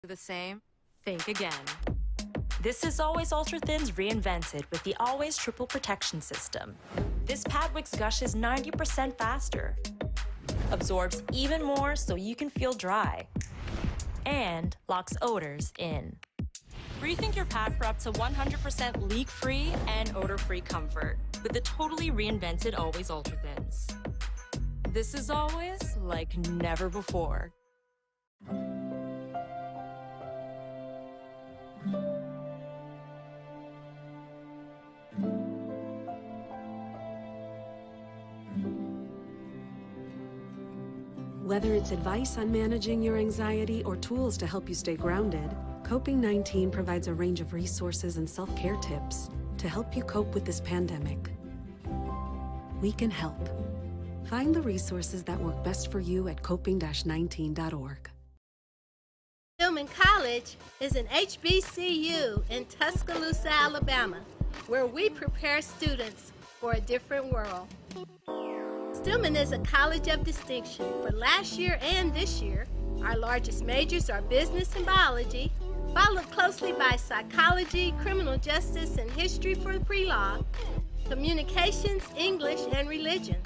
The same? Think again. This is Always Ultra Thins reinvented with the Always Triple Protection System. This pad wicks gushes 90% faster, absorbs even more so you can feel dry, and locks odors in. Rethink your pad for up to 100% leak-free and odor-free comfort with the totally reinvented Always Ultra Thins. This is always like never before. Whether it's advice on managing your anxiety or tools to help you stay grounded, Coping-19 provides a range of resources and self-care tips to help you cope with this pandemic. We can help. Find the resources that work best for you at coping-19.org. Stillman College is an HBCU in Tuscaloosa, Alabama, where we prepare students for a different world. Stillman is a college of distinction. For last year and this year, our largest majors are business and biology, followed closely by psychology, criminal justice, and history for pre-law, communications, English, and religion.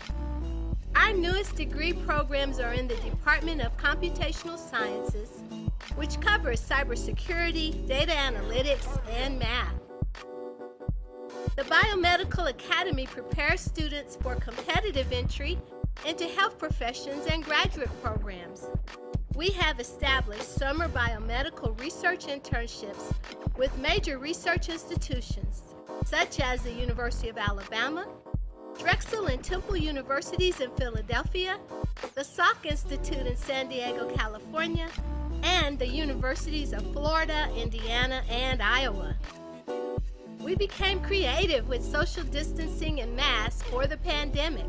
Our newest degree programs are in the Department of Computational Sciences, which covers cybersecurity, data analytics, and math. The Biomedical Academy prepares students for competitive entry into health professions and graduate programs. We have established summer biomedical research internships with major research institutions, such as the University of Alabama, Drexel and Temple Universities in Philadelphia, the Salk Institute in San Diego, California, and the Universities of Florida, Indiana, and Iowa. We became creative with social distancing and masks for the pandemic.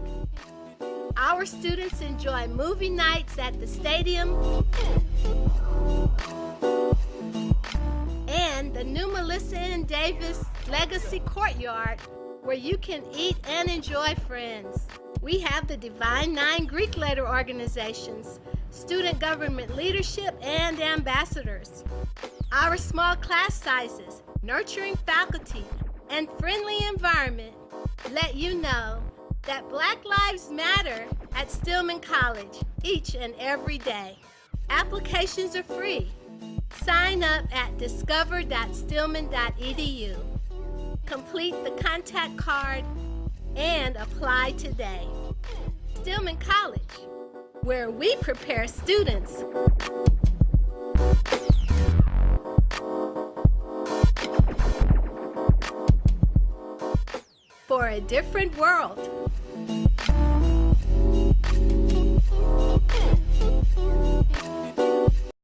Our students enjoy movie nights at the stadium and the new Melissa and Davis Legacy Courtyard, where you can eat and enjoy friends. We have the Divine Nine Greek letter organizations, student government leadership, and ambassadors. Our small class sizes, nurturing faculty, and friendly environment let you know that Black Lives Matter at Stillman College each and every day. Applications are free. Sign up at discover.stillman.edu. Complete the contact card and apply today. Stillman College, where we prepare students for a different world.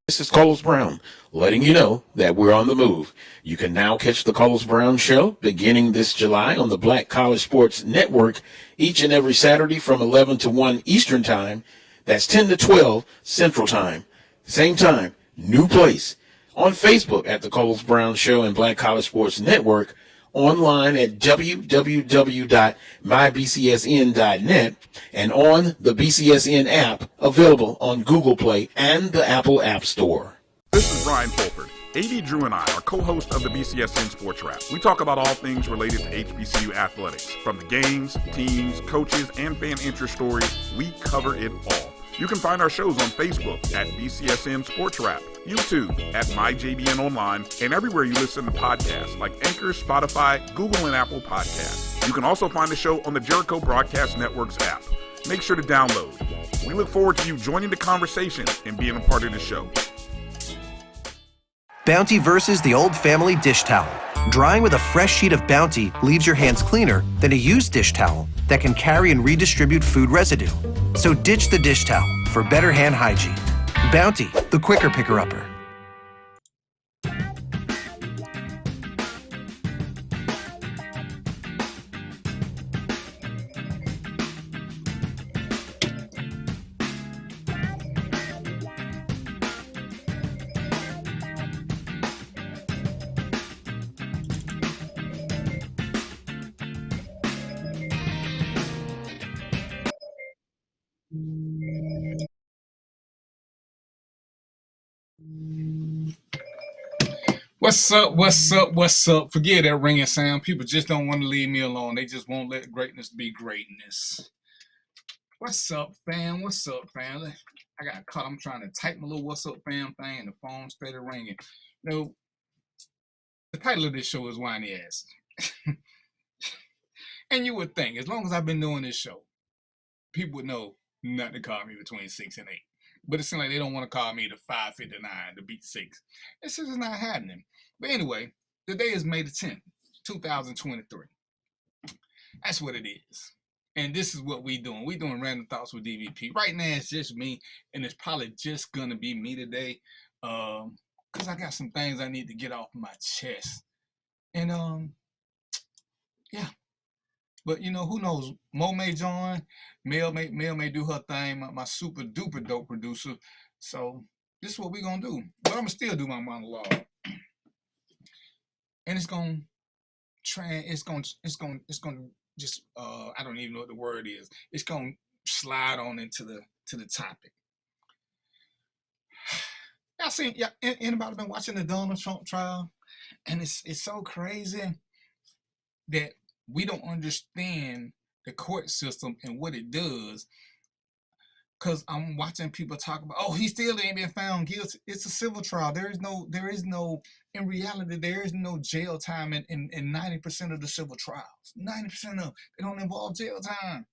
This is Carlos Brown, letting you know that we're on the move. You can now catch the Carlos Brown Show beginning this July on the Black College Sports Network each and every Saturday from 11 to 1 Eastern Time. That's 10 to 12 Central Time. Same time, new place. On Facebook at the Carlos Brown Show and Black College Sports Network. Online at www.mybcsn.net and on the BCSN app available on Google Play and the Apple App Store. This is Brian Fulford. A.D. Drew and I are co-hosts of the BCSN Sports Wrap. We talk about all things related to HBCU athletics. From the games, teams, coaches, and fan interest stories, we cover it all. You can find our shows on Facebook at BCSN Sports Wrap, YouTube at MyJBN Online, and everywhere you listen to podcasts like Anchor, Spotify, Google, and Apple Podcasts. You can also find the show on the Jericho Broadcast Network's app. Make sure to download. We look forward to you joining the conversation and being a part of the show. Bounty versus the old family dish towel. Drying with a fresh sheet of Bounty leaves your hands cleaner than a used dish towel that can carry and redistribute food residue. So ditch the dish towel for better hand hygiene. Bounty, the quicker picker-upper. What's up? What's up? What's up? Forget that ringing sound. People just don't want to leave me alone. They just won't let greatness be greatness. What's up, fam? What's up, fam? I got caught. I'm trying to type my little "What's up, fam" thing, and the phone started ringing. You know, the title of this show is Whiney Azzes. And you would think, as long as I've been doing this show, people would know not to call me between 6 and 8. But it seems like they don't want to call me the 5:59 to beat 6. This is not happening. But anyway, today is May the 10th, 2023. That's what it is. And this is what we doing. We doing Random Thoughts with DVP. Right now, it's just me, and it's probably just going to be me today because I got some things I need to get off my chest. And, yeah. But, you know, who knows? Mo may join. Mel may do her thing, my super duper dope producer. So this is what we're going to do. But I'm going to still do my monologue. And it's going to just, I don't even know what the word is. It's going to slide on into the topic. Y'all seen, anybody been watching the Donald Trump trial? And it's so crazy that we don't understand the court system and what it does, because I'm watching people talk about, oh, he still ain't been found guilty. It's a civil trial. There is no, in reality, there is no jail time in 90% of the civil trials. 90% of them, they don't involve jail time.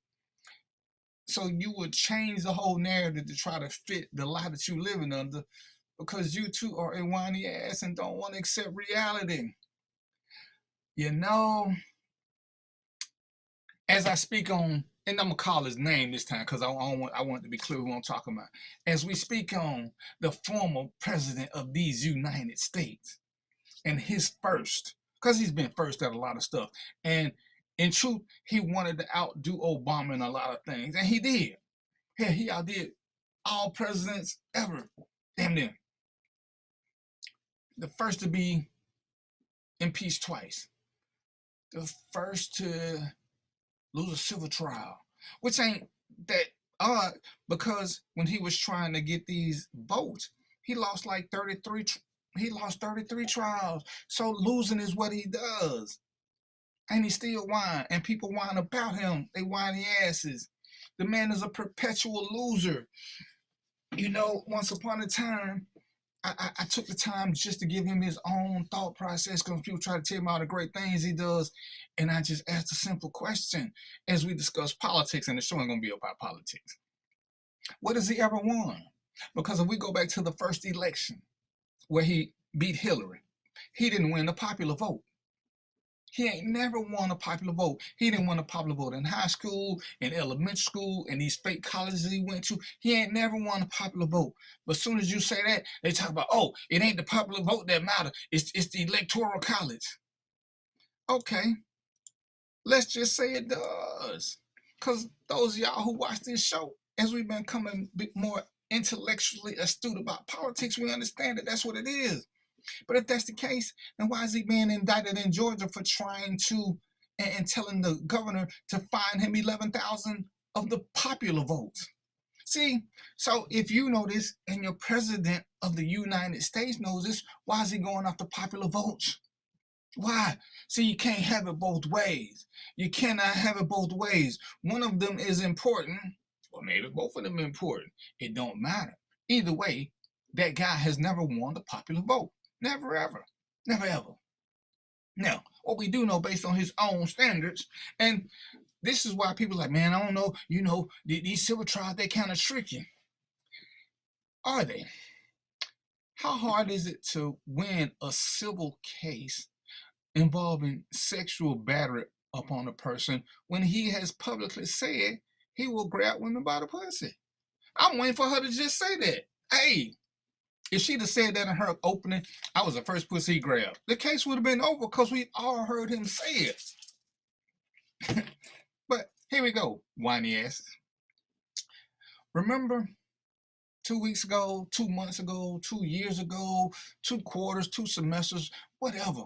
So you would change the whole narrative to try to fit the lie that you're living under, because you too are a whiny ass and don't want to accept reality. You know, as I speak on, and I'm gonna call his name this time because I want to be clear who I'm talking about. As we speak on the former president of these United States and his first, because he's been first at a lot of stuff, and in truth, he wanted to outdo Obama in a lot of things, and he did. Yeah, he outdid all presidents ever, damn near. The first to be impeached twice. The first to lose a civil trial, which ain't that odd, because when he was trying to get these votes, he lost like 33. He lost 33 trials. So losing is what he does, and he still whine, and people whine about him. They whiny asses. The man is a perpetual loser. You know, once upon a time, I took the time just to give him his own thought process, because people try to tell him all the great things he does, and I just asked a simple question as we discuss politics, and the show ain't gonna be about politics. What has he ever won? Because if we go back to the first election where he beat Hillary, he didn't win the popular vote. He ain't never won a popular vote. He didn't win a popular vote in high school, in elementary school, in these fake colleges he went to. He ain't never won a popular vote. But as soon as you say that, they talk about, oh, it ain't the popular vote that matters. It's the electoral college. Okay, let's just say it does. Because those of y'all who watch this show, as we've been becoming a bit more intellectually astute about politics, we understand that that's what it is. But if that's the case, then why is he being indicted in Georgia for trying to and telling the governor to fine him 11,000 of the popular votes? See, so if you know this and your president of the United States knows this, why is he going after popular votes? Why? See, you can't have it both ways. You cannot have it both ways. One of them is important, or maybe both of them are important. It don't matter. Either way, that guy has never won the popular vote. Never, ever. Never, ever. Now, what we do know based on his own standards, and this is why people are like, man, I don't know, you know, these civil trials, they kind of tricky. Are they? How hard is it to win a civil case involving sexual battery upon a person when he has publicly said he will grab women by the pussy? I'm waiting for her to just say that. Hey, if she'd have said that in her opening, I was the first pussy he grabbed, the case would have been over because we all heard him say it. But here we go, whiny asses. Remember 2 weeks ago, 2 months ago, 2 years ago, 2 quarters, 2 semesters, whatever.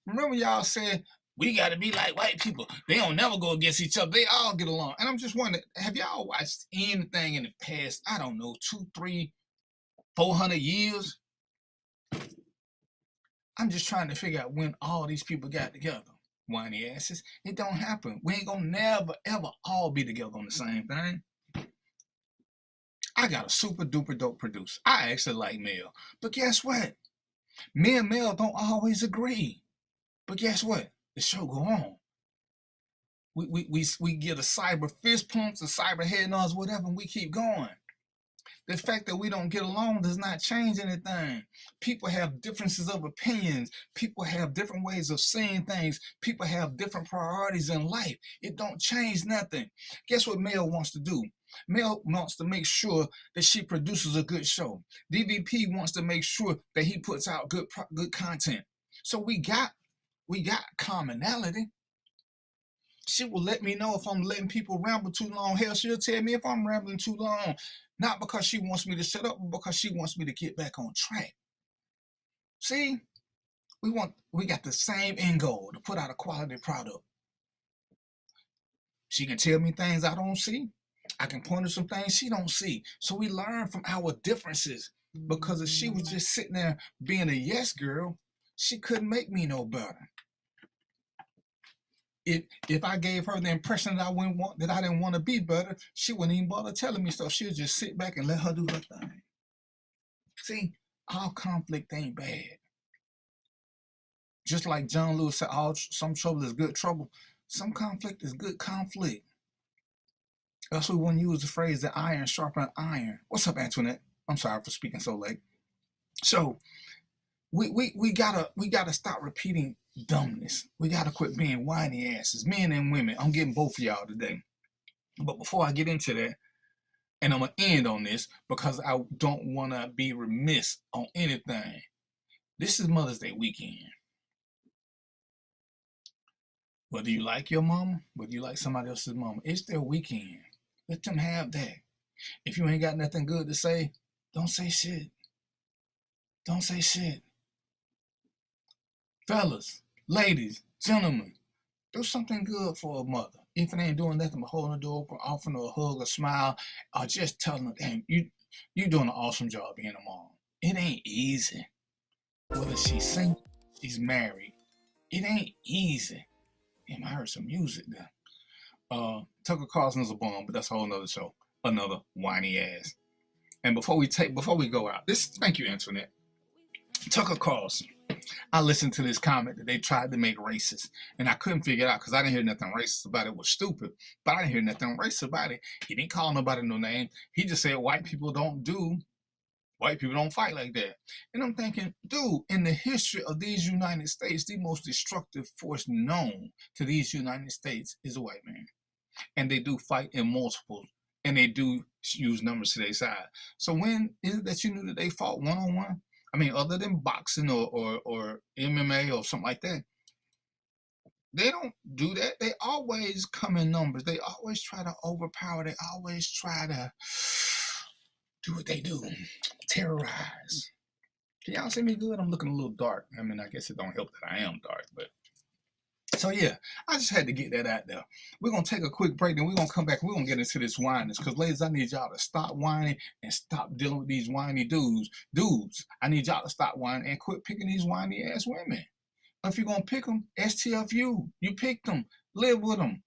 Remember y'all said, we got to be like white people. They don't never go against each other. They all get along. And I'm just wondering, have y'all watched anything in the past, I don't know, 200, 300, 400 years? I'm just trying to figure out when all these people got together. Whiney Azzes. It don't happen. We ain't gonna never, ever all be together on the same thing. I got a super duper dope producer. I actually like Mel. But guess what? Me and Mel don't always agree. But guess what? The show go on. We get a cyber fist pumps, a cyber head nods, whatever, and we keep going. The fact that we don't get along does not change anything. People have differences of opinions. People have different ways of seeing things. People have different priorities in life. It don't change nothing. Guess what Mel wants to do? Mel wants to make sure that she produces a good show. DVP wants to make sure that he puts out good content. So we got commonality. She will let me know if I'm letting people ramble too long. Hell, she'll tell me if I'm rambling too long. Not because she wants me to shut up, but because she wants me to get back on track. See, we got the same end goal, to put out a quality product. She can tell me things I don't see. I can point to some things she don't see. So we learn from our differences. Because if she was just sitting there being a yes girl, she couldn't make me no better. If I gave her the impression that I didn't want to be better, she wouldn't even bother telling me stuff. She'll just sit back and let her do her thing. See, all conflict ain't bad. Just like John Lewis said, some trouble is good trouble. Some conflict is good conflict. Else we wouldn't use the phrase that iron sharpen iron. What's up, Antoinette? I'm sorry for speaking so late. So we gotta stop repeating dumbness. We gotta quit being whiny asses, men and women. I'm getting both of y'all today. But before I get into that, and I'm gonna end on this because I don't wanna be remiss on anything. This is Mother's Day weekend. Whether you like your mama, whether you like somebody else's mama, it's their weekend. Let them have that. If you ain't got nothing good to say, don't say shit. Don't say shit. Fellas, ladies, gentlemen, do something good for a mother. If it ain't doing nothing but holding the door open, offering her a hug, a smile, or just telling her, damn, you doing an awesome job being a mom. It ain't easy. Whether she's single, she's married, it ain't easy. Damn, I heard some music there. Tucker Carlson's a bomb, but that's a whole nother show. Another whiny ass. And before we go out, thank you, Antoinette. Tucker Carlson. I listened to this comment that they tried to make racist, and I couldn't figure it out because I didn't hear nothing racist about it. It was stupid, but I didn't hear nothing racist about it. He didn't call nobody no name. He just said white people don't fight like that. And I'm thinking, dude, in the history of these United States, the most destructive force known to these United States is a white man. And they do fight in multiples, and they do use numbers to their side. So when is it that you knew that they fought one-on-one? I mean, other than boxing or MMA or something like that, they don't do that. They always come in numbers. They always try to overpower. They always try to do what they do, terrorize. Can y'all see me good? I'm looking a little dark. I mean, I guess it don't help that I am dark, but. So yeah, I just had to get that out there. We're going to take a quick break, and we're going to come back. We're going to get into this whininess. Because, ladies, I need y'all to stop whining and stop dealing with these whiny dudes. Dudes, I need y'all to stop whining and quit picking these whiny-ass women. If you're going to pick them, STFU. You picked them. Live with them.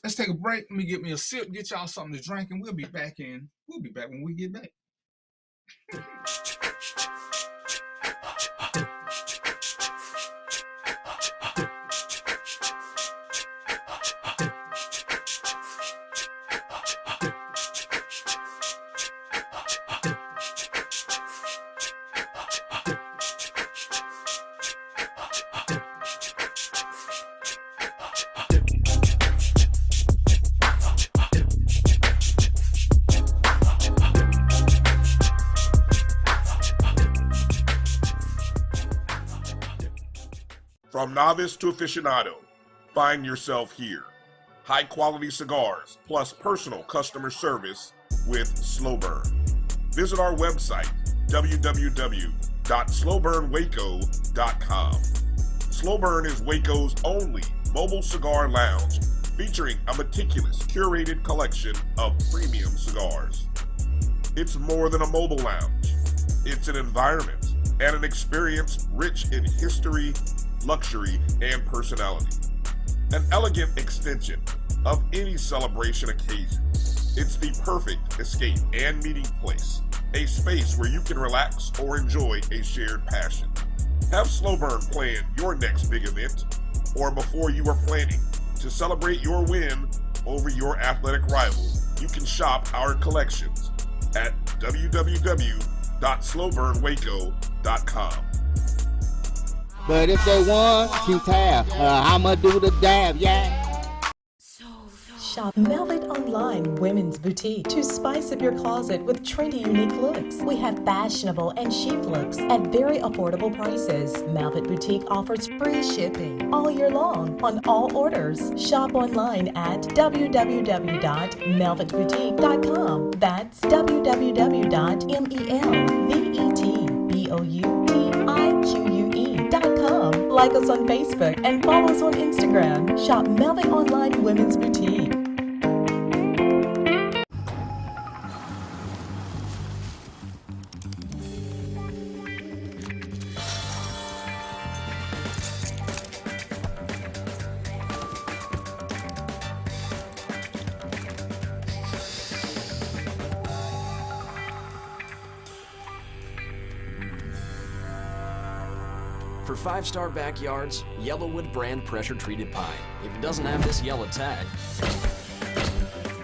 Let's take a break. Let me get me a sip, get y'all something to drink, and we'll be back when we get back. From novice to aficionado, find yourself here. High quality cigars plus personal customer service with Slow Burn. Visit our website, www.slowburnwaco.com. Slow Burn is Waco's only mobile cigar lounge featuring a meticulous curated collection of premium cigars. It's more than a mobile lounge. It's an environment, and an experience rich in history, luxury, and personality. An elegant extension of any celebration occasion. It's the perfect escape and meeting place, a space where you can relax or enjoy a shared passion. Have Slow Burn plan your next big event, or before you are planning to celebrate your win over your athletic rival, you can shop our collections at www.slowburnwaco.com. But if they want to tab, I'ma do the dab, yeah. Shop Velvet Online Women's Boutique to spice up your closet with trendy, unique looks. We have fashionable and chic looks at very affordable prices. Velvet Boutique offers free shipping all year long on all orders. Shop online at www.melvetboutique.com. That's www.melvetboutique.com. Like us on Facebook and follow us on Instagram. Shop Velvet Online Women's Boutique. For 5-star backyards, Yellowwood brand pressure-treated pine. If it doesn't have this yellow tag,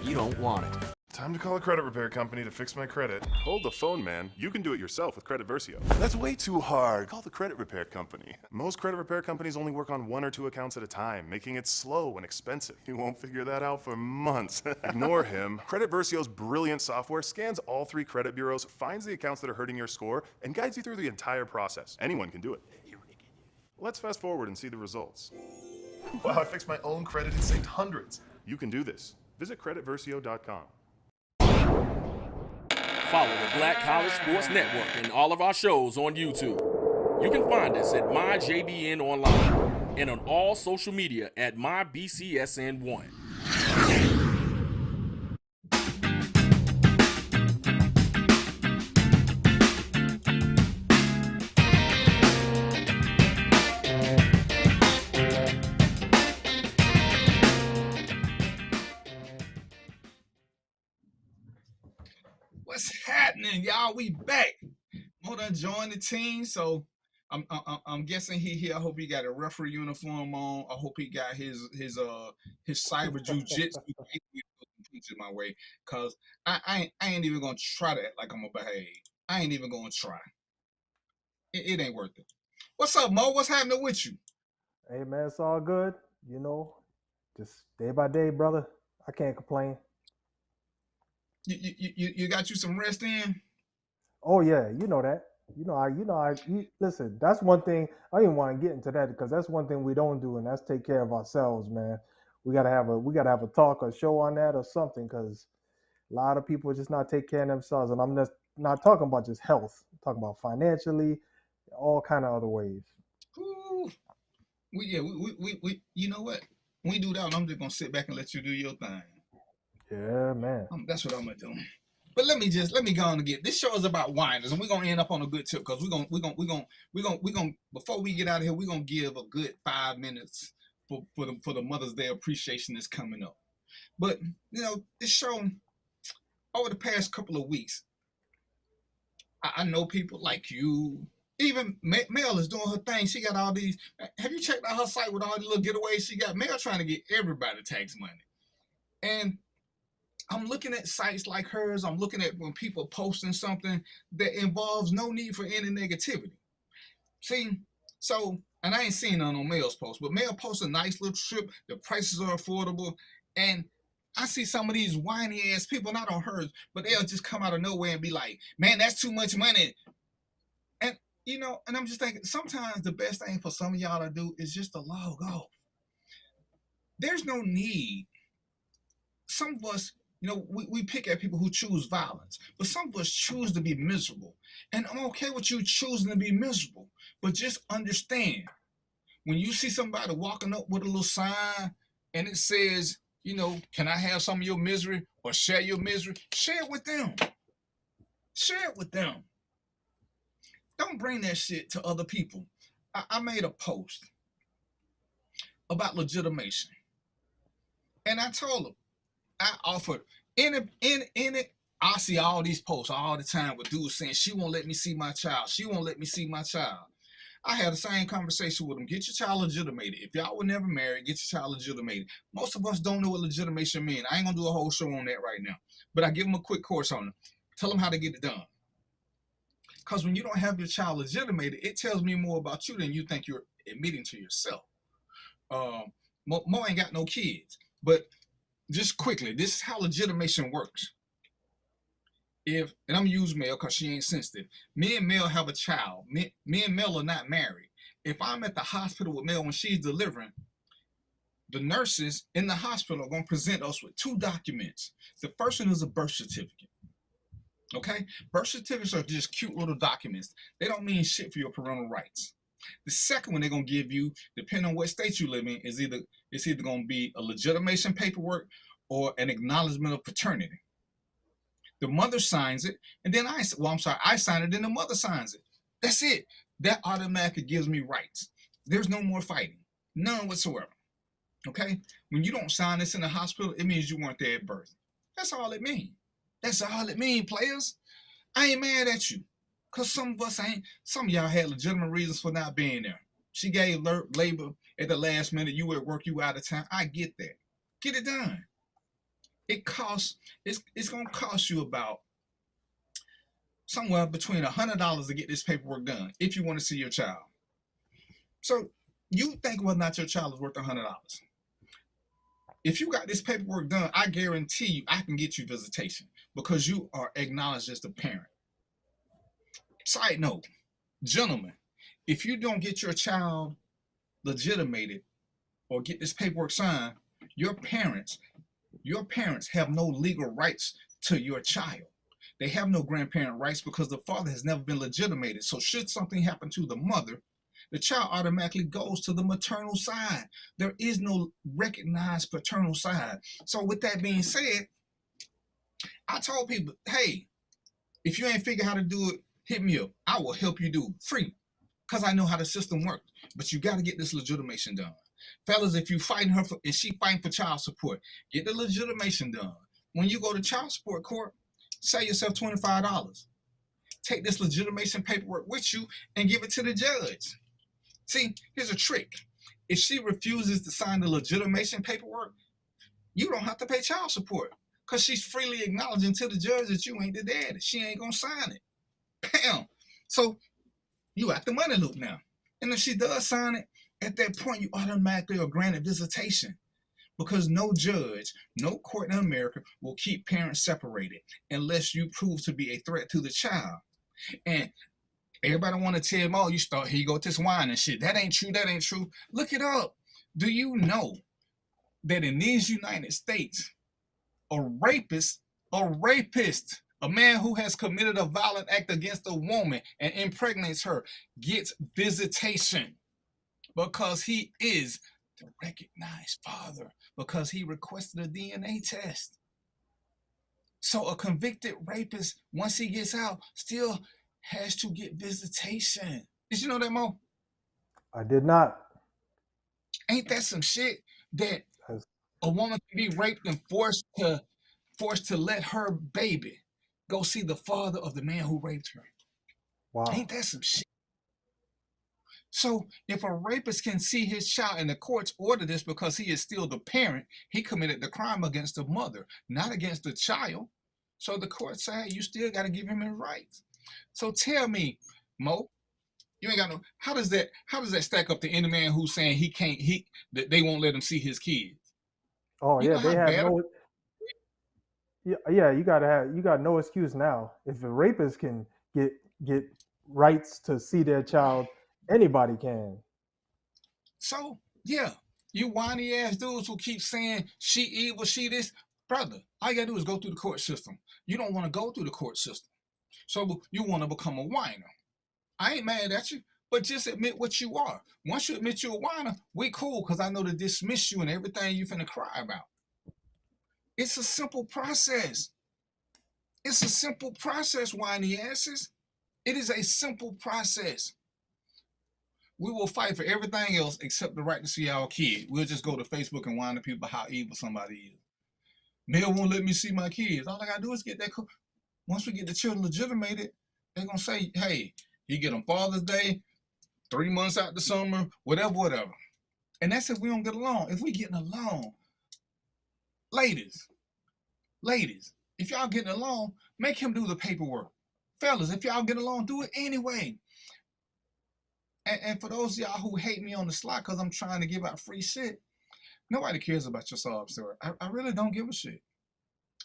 you don't want it. Time to call a credit repair company to fix my credit. Hold the phone, man. You can do it yourself with Credit Versio. That's way too hard. Call the credit repair company. Most credit repair companies only work on 1 or 2 accounts at a time, making it slow and expensive. You won't figure that out for months. Ignore him. Credit Versio's brilliant software scans all 3 credit bureaus, finds the accounts that are hurting your score, and guides you through the entire process. Anyone can do it. Let's fast forward and see the results. Wow, I fixed my own credit and saved hundreds. You can do this. Visit creditversio.com. Follow the Black College Sports Network and all of our shows on YouTube. You can find us at MyJBN Online and on all social media at MyBCSN1. What's happening, y'all? We back. Mo done joined the team, so I'm guessing he here. I hope he got a referee uniform on. I hope he got his cyber jujitsu my way, cause I ain't even gonna try to act like I'm gonna behave. I ain't even gonna try. It ain't worth it. What's up, Mo? What's happening with you? Hey man, it's all good. You know, just day by day, brother. I can't complain. You got you some rest in? Oh yeah, you know that. Listen, that's one thing. I didn't want to get into that because that's one thing we don't do, and that's take care of ourselves, man. We gotta have a talk or show on that or something, because a lot of people just not take care of themselves, and I'm just not talking about just health. I'm talking about financially, all kind of other ways. Ooh. We you know what? When we do that, I'm just gonna sit back and let you do your thing. Yeah, man. That's what I'm gonna do. But let me go on and get this show is about whiners, and we're gonna end up on a good tip because we're gonna before we get out of here, we're gonna give a good 5 minutes for the Mother's Day appreciation that's coming up. But you know, this show over the past couple of weeks, I know people like you. Even Mel is doing her thing. She got all these. Have you checked out her site with all the little giveaways she got? Mel trying to get everybody tax money, and I'm looking at sites like hers. I'm looking at when people posting something that involves no need for any negativity. See, so, and I ain't seen none on Mel's post, but Mel posts a nice little trip. The prices are affordable. And I see some of these whiny ass people, not on hers, but they'll just come out of nowhere and be like, man, that's too much money. And, you know, and I'm just thinking, sometimes the best thing for some of y'all to do is just to log off. There's no need. Some of us, you know, we pick at people who choose violence, but some of us choose to be miserable. And I'm okay with you choosing to be miserable, but just understand, when you see somebody walking up with a little sign and it says, you know, can I have some of your misery or share your misery? Share it with them. Share it with them. Don't bring that shit to other people. I made a post about legitimation, and I told them I offered in it. I see all these posts all the time with dudes saying she won't let me see my child. She won't let me see my child. I had the same conversation with them. Get your child legitimated. If y'all were never married, get your child legitimated. Most of us don't know what legitimation means. I ain't gonna do a whole show on that right now, but I give them a quick course on it. Tell them how to get it done. Because when you don't have your child legitimated, it tells me more about you than you think you're admitting to yourself. Mo ain't got no kids, but just quickly, this is how legitimation works. And I'm gonna use Mel because she ain't sensitive. Me and Mel have a child. Me and Mel are not married. If I'm at the hospital with Mel when she's delivering, the nurses in the hospital are gonna present us with 2 documents. The first one is a birth certificate. Okay? Birth certificates are just cute little documents. They don't mean shit for your parental rights. The second one they're gonna give you, depending on what state you live in, is either gonna be a legitimation paperwork or an acknowledgement of paternity. The mother signs it, and then I sign it, and the mother signs it. That's it. That automatically gives me rights. There's no more fighting. None whatsoever. Okay? When you don't sign this in the hospital, it means you weren't there at birth. That's all it means. That's all it means, players. I ain't mad at you. Because some of y'all had legitimate reasons for not being there. She gave labor at the last minute. You were at work, you were out of town. I get that. Get it done. It's gonna cost you about somewhere between $100 to get this paperwork done if you want to see your child. So you think whether or not your child is worth $100. If you got this paperwork done, I guarantee you I can get you visitation because you are acknowledged as the parent. Side note, gentlemen, if you don't get your child legitimated or get this paperwork signed, your parents have no legal rights to your child. They have no grandparent rights because the father has never been legitimated. So should something happen to the mother, the child automatically goes to the maternal side. There is no recognized paternal side. So with that being said, I told people, hey, if you ain't figure how to do it, hit me up. I will help you do it free because I know how the system works. But you got to get this legitimation done. Fellas, if you fighting her and she fighting for child support, get the legitimation done. When you go to child support court, save yourself $25. Take this legitimation paperwork with you and give it to the judge. See, here's a trick. If she refuses to sign the legitimation paperwork, you don't have to pay child support because she's freely acknowledging to the judge that you ain't the daddy. She ain't going to sign it. Bam. So you at the money loop now. And if she does sign it, at that point, you automatically are granted visitation because no judge, no court in America will keep parents separated unless you prove to be a threat to the child. And everybody want to tell them, oh, here you go with this wine and shit. That ain't true. That ain't true. Look it up. Do you know that in these United States, a rapist, a man who has committed a violent act against a woman and impregnates her, gets visitation because he is the recognized father, because he requested a DNA test. So a convicted rapist, once he gets out, still has to get visitation. Did you know that, Mo? I did not. Ain't that some shit that a woman can be raped and forced to let her baby go see the father of the man who raped her? Wow. Ain't that some shit? So if a rapist can see his child and the courts order this because he is still the parent, he committed the crime against the mother, not against the child. So the court say, hey, you still got to give him his rights. So tell me, Mo, you ain't got no. How does that stack up to any man who's saying that they won't let him see his kids? Oh yeah, they have no. Yeah, you got no excuse now. If a rapist can get rights to see their child, anybody can. So yeah, you whiny ass dudes who keep saying she evil, she this, brother. All you gotta do is go through the court system. You don't want to go through the court system, so you want to become a whiner. I ain't mad at you, but just admit what you are. Once you admit you're a whiner, we cool because I know to dismiss you and everything you finna cry about. It's a simple process. It's a simple process, Whiney Azzes. It is a simple process. We will fight for everything else except the right to see our kid. We'll just go to Facebook and whine to people how evil somebody is. Mel won't let me see my kids. All I gotta do is get that. Once we get the children legitimated, they're gonna say, hey, you get them Father's Day, 3 months out the summer, whatever. And that's if we don't get along. If we getting along, ladies, if y'all getting along, make him do the paperwork. Fellas, if y'all get along, do it anyway. And for those of y'all who hate me on the slide because I'm trying to give out free shit, nobody cares about your sob story. I really don't give a shit.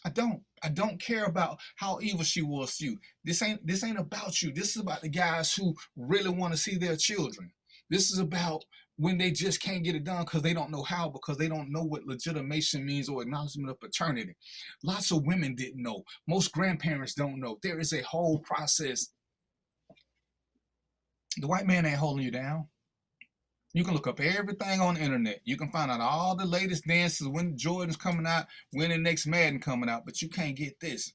I don't care about how evil she was to you. This ain't about you. This is about the guys who really want to see their children. This is about when they just can't get it done because they don't know how, because they don't know what legitimation means or acknowledgement of paternity. Lots of women didn't know. Most grandparents don't know. There is a whole process. The white man ain't holding you down. You can look up everything on the internet. You can find out all the latest dances, when Jordan's coming out, when the next Madden coming out, but you can't get this.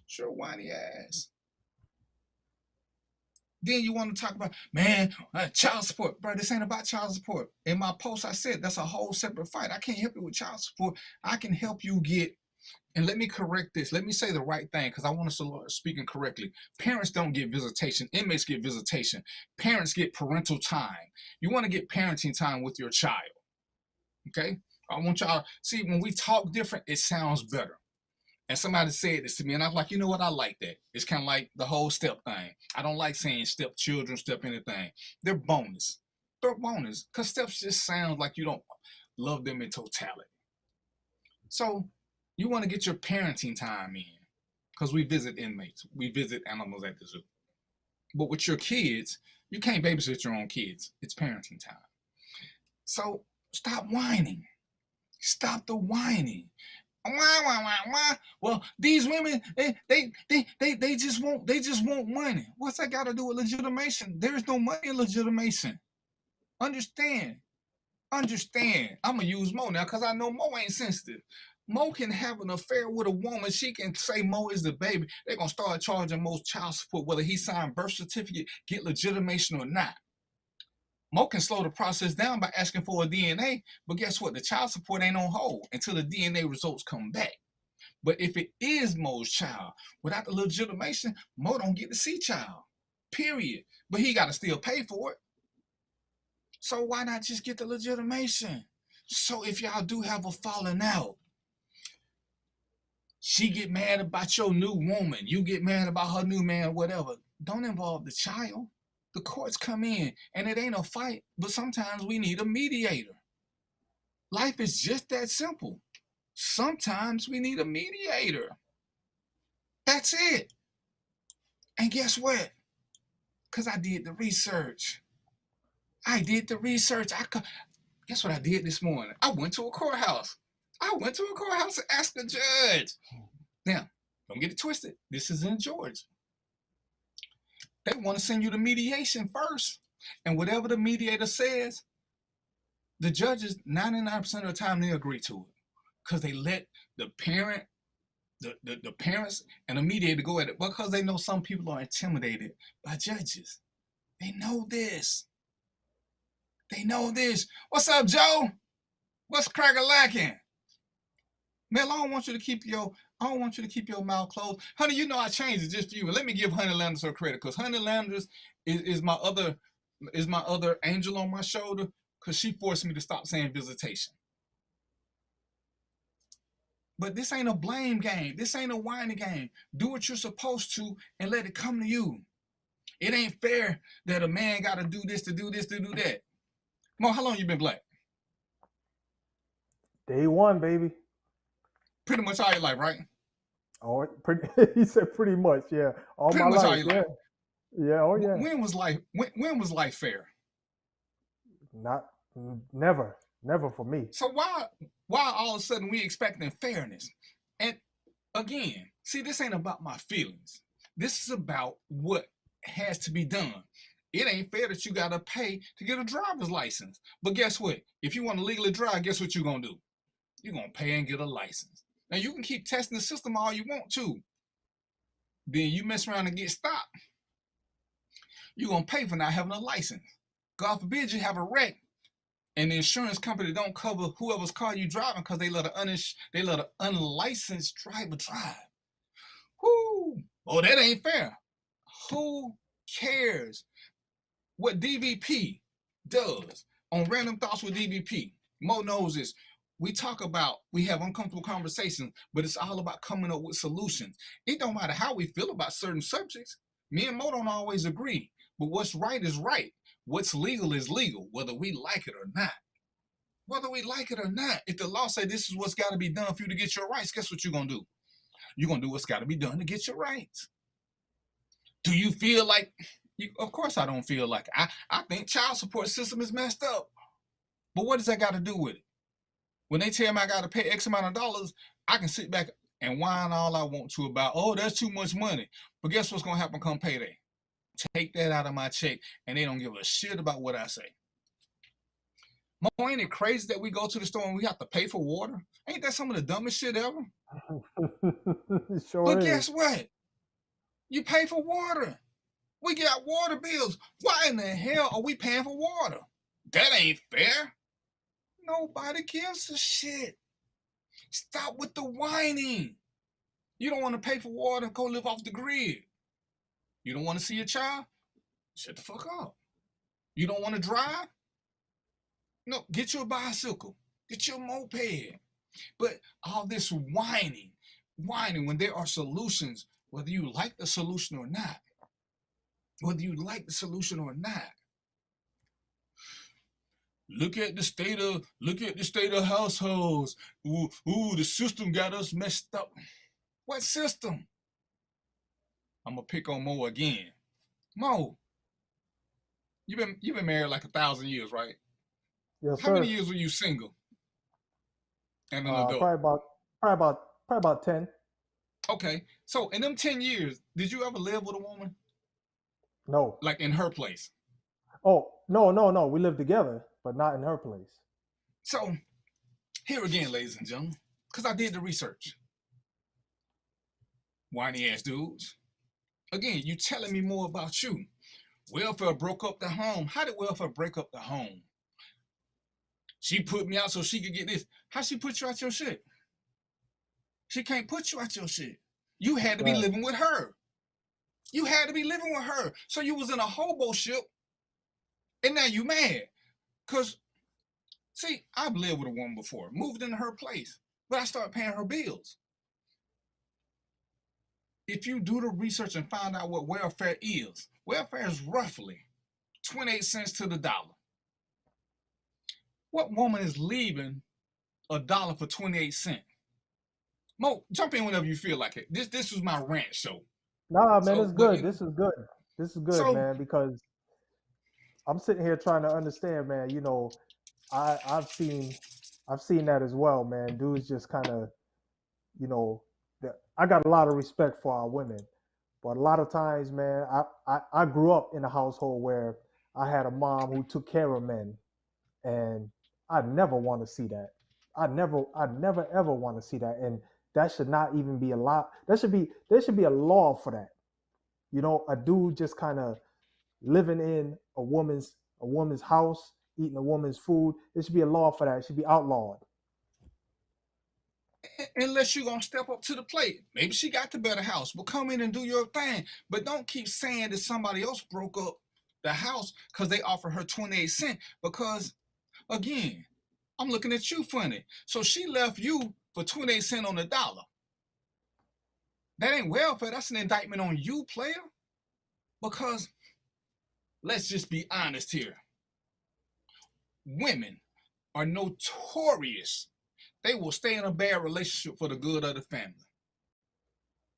Sure, Whiney Azzes. Then you want to talk about, man, child support. Bro, this ain't about child support. In my post, I said that's a whole separate fight. I can't help you with child support. I can help you get, and let me correct this. Let me say the right thing because I want us to start speaking correctly. Parents don't get visitation. Inmates get visitation. Parents get parental time. You want to get parenting time with your child. Okay? I want y'all, see, when we talk different, it sounds better. And somebody said this to me, and I was like, you know what? I like that. It's kind of like the whole step thing. I don't like saying step children, step anything. They're bonus. They're bonus because steps just sound like you don't love them in totality. So you want to get your parenting time in because we visit inmates. We visit animals at the zoo. But with your kids, you can't babysit your own kids. It's parenting time. So stop whining. Stop the whining. Why? Well, these women, they just want money. What's that got to do with legitimation? There is no money in legitimation. Understand. I'm gonna use Mo now because I know Mo ain't sensitive. Mo can have an affair with a woman. She can say Mo is the baby. They're gonna start charging Mo's child support, whether he signed birth certificate, get legitimation or not. Mo can slow the process down by asking for a DNA, but guess what? The child support ain't on hold until the DNA results come back. But if it is Mo's child, without the legitimation, Mo don't get to see child, period. But he got to still pay for it. So why not just get the legitimation? So if y'all do have a falling out, she get mad about your new woman, you get mad about her new man, whatever, don't involve the child. The courts come in, and it ain't a fight, but sometimes we need a mediator. Life is just that simple. Sometimes we need a mediator. That's it. And guess what? Because I did the research. Guess what I did this morning? I went to a courthouse. To ask the judge. Now, don't get it twisted. This is in Georgia. They want to send you to mediation first. And whatever the mediator says, the judges, 99% of the time, they agree to it. Because they let the parent, the parents and the mediator go at it. Because they know some people are intimidated by judges. They know this. What's up, Joe? What's crack-a-lacking? Mel, I don't want you to keep your mouth closed. Honey, you know I changed it just for you. And let me give Honey Landers her credit, because Honey Landers is my other angel on my shoulder, because she forced me to stop saying visitation. But this ain't a blame game. This ain't a whining game. Do what you're supposed to and let it come to you. It ain't fair that a man got to do this, to do that. Mo, how long you been black? Day one, baby. Pretty much all your life, right? Oh, he said pretty much, yeah. All pretty my much life, all your yeah. life. Yeah, oh yeah. When was life fair? Never for me. So why all of a sudden we expecting fairness? And again, see, this ain't about my feelings. This is about what has to be done. It ain't fair that you gotta pay to get a driver's license. But guess what? If you want to legally drive, guess what you're gonna do? You're gonna pay and get a license. Now you can keep testing the system all you want to. Then you mess around and get stopped. you're going to pay for not having a license. God forbid you have a wreck and the insurance company don't cover whoever's car you driving because they let an unlicensed driver drive. Whoo! Oh, that ain't fair. Who cares what DVP does on Random Thoughts with DVP? Mo knows this. We have uncomfortable conversations, but it's all about coming up with solutions. It don't matter how we feel about certain subjects. Me and Mo don't always agree, but what's right is right. What's legal is legal, whether we like it or not. Whether we like it or not, if the law say this is what's got to be done for you to get your rights, guess what you're going to do? You're going to do what's got to be done to get your rights. Do you feel like, of course I don't feel like it. I think child support system is messed up. But what does that got to do with it? When they tell me I got to pay X amount of dollars, I can sit back and whine all I want to about, oh, that's too much money. But guess what's going to happen come payday? Take that out of my check, and they don't give a shit about what I say. Mo, ain't it crazy that we go to the store and we have to pay for water? Ain't that some of the dumbest shit ever? Sure but is. Guess what? You pay for water. We got water bills. Why in the hell are we paying for water? That ain't fair. Nobody gives a shit. Stop with the whining. You don't want to pay for water, go live off the grid. You don't want to see your child? Shut the fuck up. You don't want to drive? No, get you a bicycle. Get you a moped. But all this whining when there are solutions, whether you like the solution or not. Whether you like the solution or not. Look at the state of households. Ooh, the system got us messed up. What system? I'm gonna pick on Mo again. Mo, you've been married like 1,000 years, right? Yes, How sir. many years were you single and an adult? Probably about 10. Okay, so in them 10 years, did you ever live with a woman? No. Like in her place? Oh, no. We live together, but not in her place. So, here again, ladies and gentlemen, because I did the research. Whiny ass dudes. Again, you telling me more about you. Welfare broke up the home. How did welfare break up the home? She put me out so she could get this. How she put you out your shit? She can't put you out your shit. You had to be living with her. You had to be living with her. So you was in a hobo ship, and now you mad. Because, see, I've lived with a woman before, moved into her place, but I started paying her bills. If you do the research and find out what welfare is roughly 28 cents to the dollar. What woman is leaving $1 for 28 cents? Mo, jump in whenever you feel like it. This was my rant show. Nah, man, it's good. This is good. This is good, man, because I'm sitting here trying to understand, man. You know, I've seen that as well, man. Dudes just kind of, you know, I got a lot of respect for our women, but a lot of times, man, I grew up in a household where I had a mom who took care of men, and I never want to see that. I never ever want to see that, and that should not even be allowed. There should be a law for that. You know, a dude just kind of living in a woman's house, eating a woman's food. There should be a law for that. It should be outlawed. Unless you're going to step up to the plate. Maybe she got the better house. Well, come in and do your thing. But don't keep saying that somebody else broke up the house because they offered her 28 cents. Because, again, I'm looking at you funny. So she left you for 28 cents on the dollar. That ain't welfare. That's an indictment on you, player. Because, let's just be honest here. Women are notorious. They will stay in a bad relationship for the good of the family.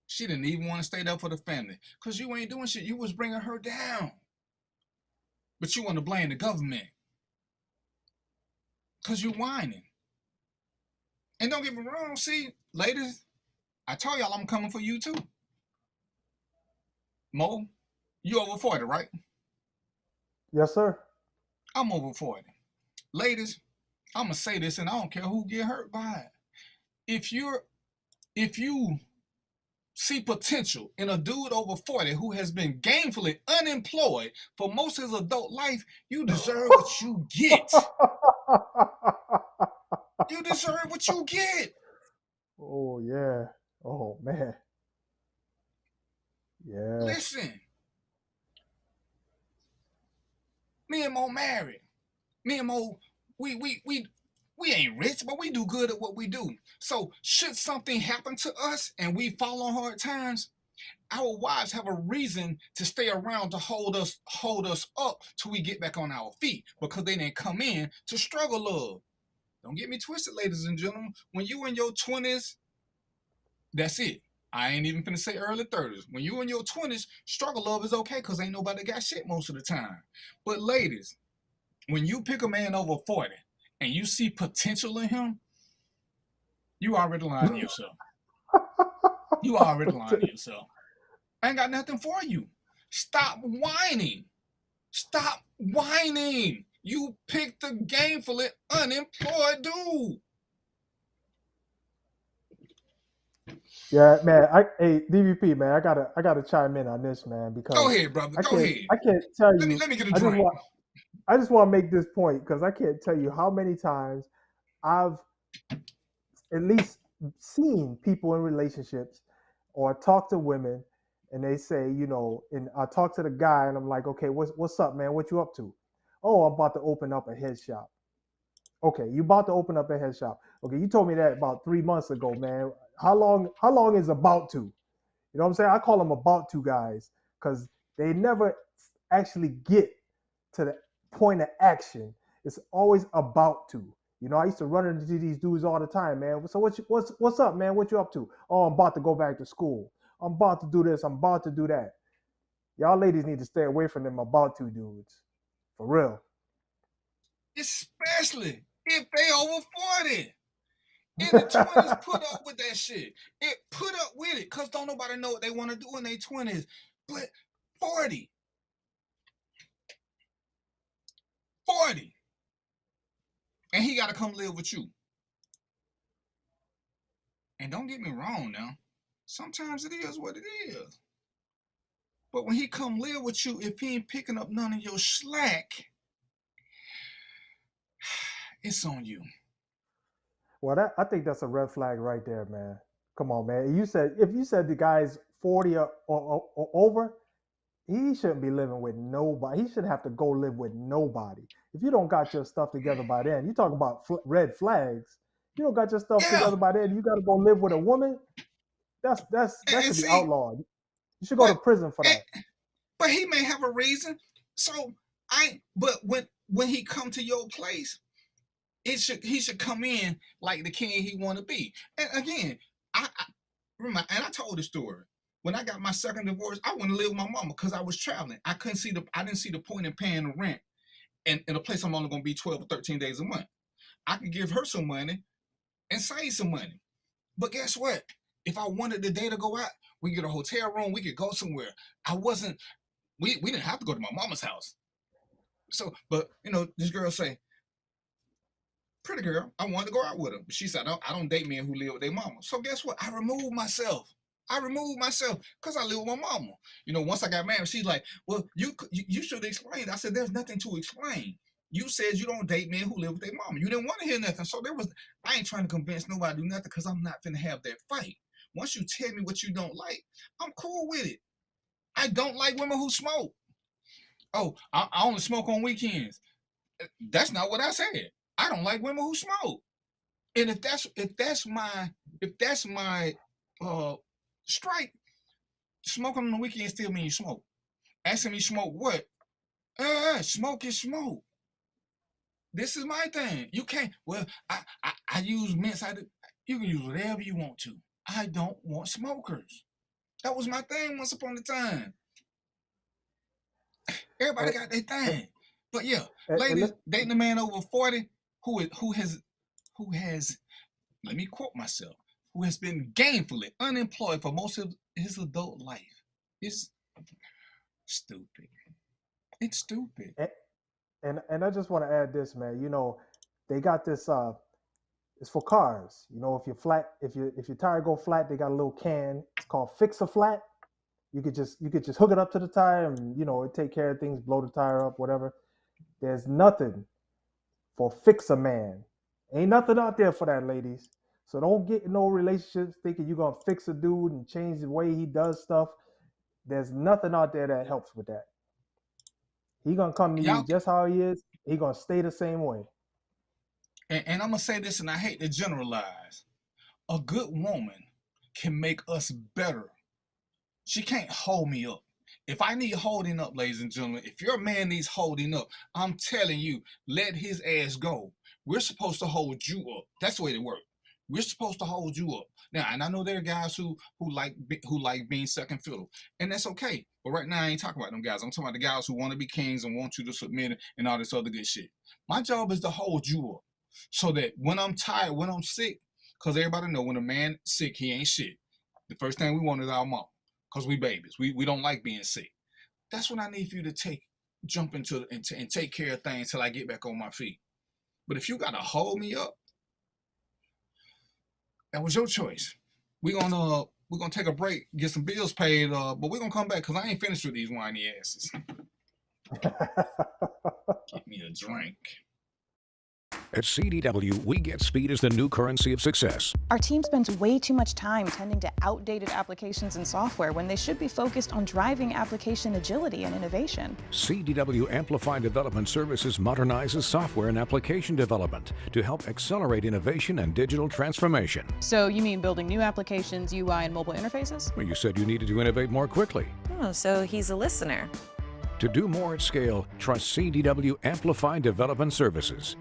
She didn't even want to stay there for the family because you ain't doing shit. You was bringing her down. But you want to blame the government because you whining. And don't get me wrong, see, ladies, I told y'all I'm coming for you too. Mo, you over 40, right? Yes, sir. I'm over 40. Ladies, I'm going to say this, and I don't care who get hurt by it. If you see potential in a dude over 40 who has been gainfully unemployed for most of his adult life, you deserve what you get. You deserve what you get. Oh yeah. Oh man. Yeah. Listen, me and Mo married. Me and Mo, we ain't rich, but we do good at what we do. So should something happen to us and we fall on hard times, our wives have a reason to stay around to hold us up till we get back on our feet, because they didn't come in to struggle love. Don't get me twisted, ladies and gentlemen. When you in your 20s, that's it. I ain't even finna say early 30s. When you in your 20s, struggle love is okay because ain't nobody got shit most of the time. But ladies, when you pick a man over 40 and you see potential in him, you already lying to yourself. You already lying to yourself. I ain't got nothing for you. Stop whining. Stop whining. You picked a gainfully unemployed dude. Yeah, man. Hey, DVP, man. I gotta chime in on this, man, because Go ahead, brother. Go ahead. I can't tell you. Let me get a I drink. just want to make this point because I can't tell you how many times I've at least seen people in relationships or talk to women and they say, and I talk to the guy and I'm like, okay, what's up, man? What you up to? Oh, I'm about to open up a head shop. Okay, you about to open up a head shop. Okay, you told me that about 3 months ago, man. How long is about to? You know what I'm saying? I call them about to guys because they never actually get to the point of action. It's always about to. I used to run into these dudes all the time, man. So what's up, man? What you up to? Oh, I'm about to go back to school. I'm about to do this. I'm about to do that. Y'all ladies need to stay away from them about to dudes. For real. Especially if they over 40. In the 20s, put up with that shit. Put up with it, because don't nobody know what they want to do in their 20s. But 40. And he got to come live with you. And don't get me wrong now. Sometimes it is what it is. But when he come live with you, if he ain't picking up none of your slack, it's on you. Well, I think that's a red flag right there, man. Come on, man. If you said the guy's 40 or over, he shouldn't be living with nobody. He shouldn't have to go live with nobody. If you don't got your stuff together by then, you talk about red flags. You don't got your stuff together by then. You got to go live with a woman. That should be outlawed. You should go to prison for that. But he may have a reason. So But when he come to your place, he should come in like the king he want to be. And again, I remember, and I told the story. When I got my second divorce, I went to live with my mama because I was traveling. I didn't see the point in paying the rent in a place I'm only gonna be 12 or 13 days a month. I could give her some money and save some money. But guess what? If I wanted the day to go out, we get a hotel room, we could go somewhere. We didn't have to go to my mama's house. So, but this girl say, pretty girl, I wanted to go out with her. But she said, I don't date men who live with their mama. So guess what? I removed myself because I live with my mama. Once I got married, she's like, well, you should explain. I said, there's nothing to explain. You said you don't date men who live with their mama. You didn't want to hear nothing. So I ain't trying to convince nobody to do nothing because I'm not finna have that fight. Once you tell me what you don't like, I'm cool with it. I don't like women who smoke. Oh, I only smoke on weekends. That's not what I said. I don't like women who smoke. And if that's my strike, smoking on the weekend still means you smoke. Asking me smoke what? Smoke is smoke. This is my thing. You can't. Well, I use mints. You can use whatever you want to. I don't want smokers. That was my thing once upon a time. Everybody got their thing. But yeah, ladies, dating a man over 40 who has, let me quote myself, who has been gainfully unemployed for most of his adult life. It's stupid. It's stupid. And I just want to add this, man. They got this It's for cars. You know, if your tire go flat, they got a little can. It's called Fix-A-Flat. You could just hook it up to the tire, and you know it take care of things, blow the tire up, whatever. There's nothing for Fix-A-Man. Ain't nothing out there for that, ladies. So don't get in no relationships thinking you're gonna fix a dude and change the way he does stuff. There's nothing out there that helps with that. He gonna come to you just how he is. He gonna stay the same way. And I'm gonna say this, and I hate to generalize. A good woman can make us better. She can't hold me up. If I need holding up, ladies and gentlemen, if your man needs holding up, I'm telling you, let his ass go. We're supposed to hold you up. That's the way it works. We're supposed to hold you up. Now, and I know there are guys who like being second fiddle, and that's okay. But right now, I ain't talking about them guys. I'm talking about the guys who want to be kings and want you to submit and all this other good shit. My job is to hold you up, so that when I'm tired, when I'm sick, because everybody know when a man sick, he ain't shit. The first thing we want is our mom, because we babies. We don't like being sick. That's when I need for you to jump into and take care of things till I get back on my feet. But if you gotta hold me up, that was your choice. We're gonna take a break, get some bills paid, but we're gonna come back because I ain't finished with these whiny asses. Get me a drink. At CDW, we get speed as the new currency of success. Our team spends way too much time tending to outdated applications and software when they should be focused on driving application agility and innovation. CDW Amplify Development Services modernizes software and application development to help accelerate innovation and digital transformation. So you mean building new applications, UI, and mobile interfaces? Well, you said you needed to innovate more quickly. Oh, so he's a listener. To do more at scale, trust CDW Amplify Development Services.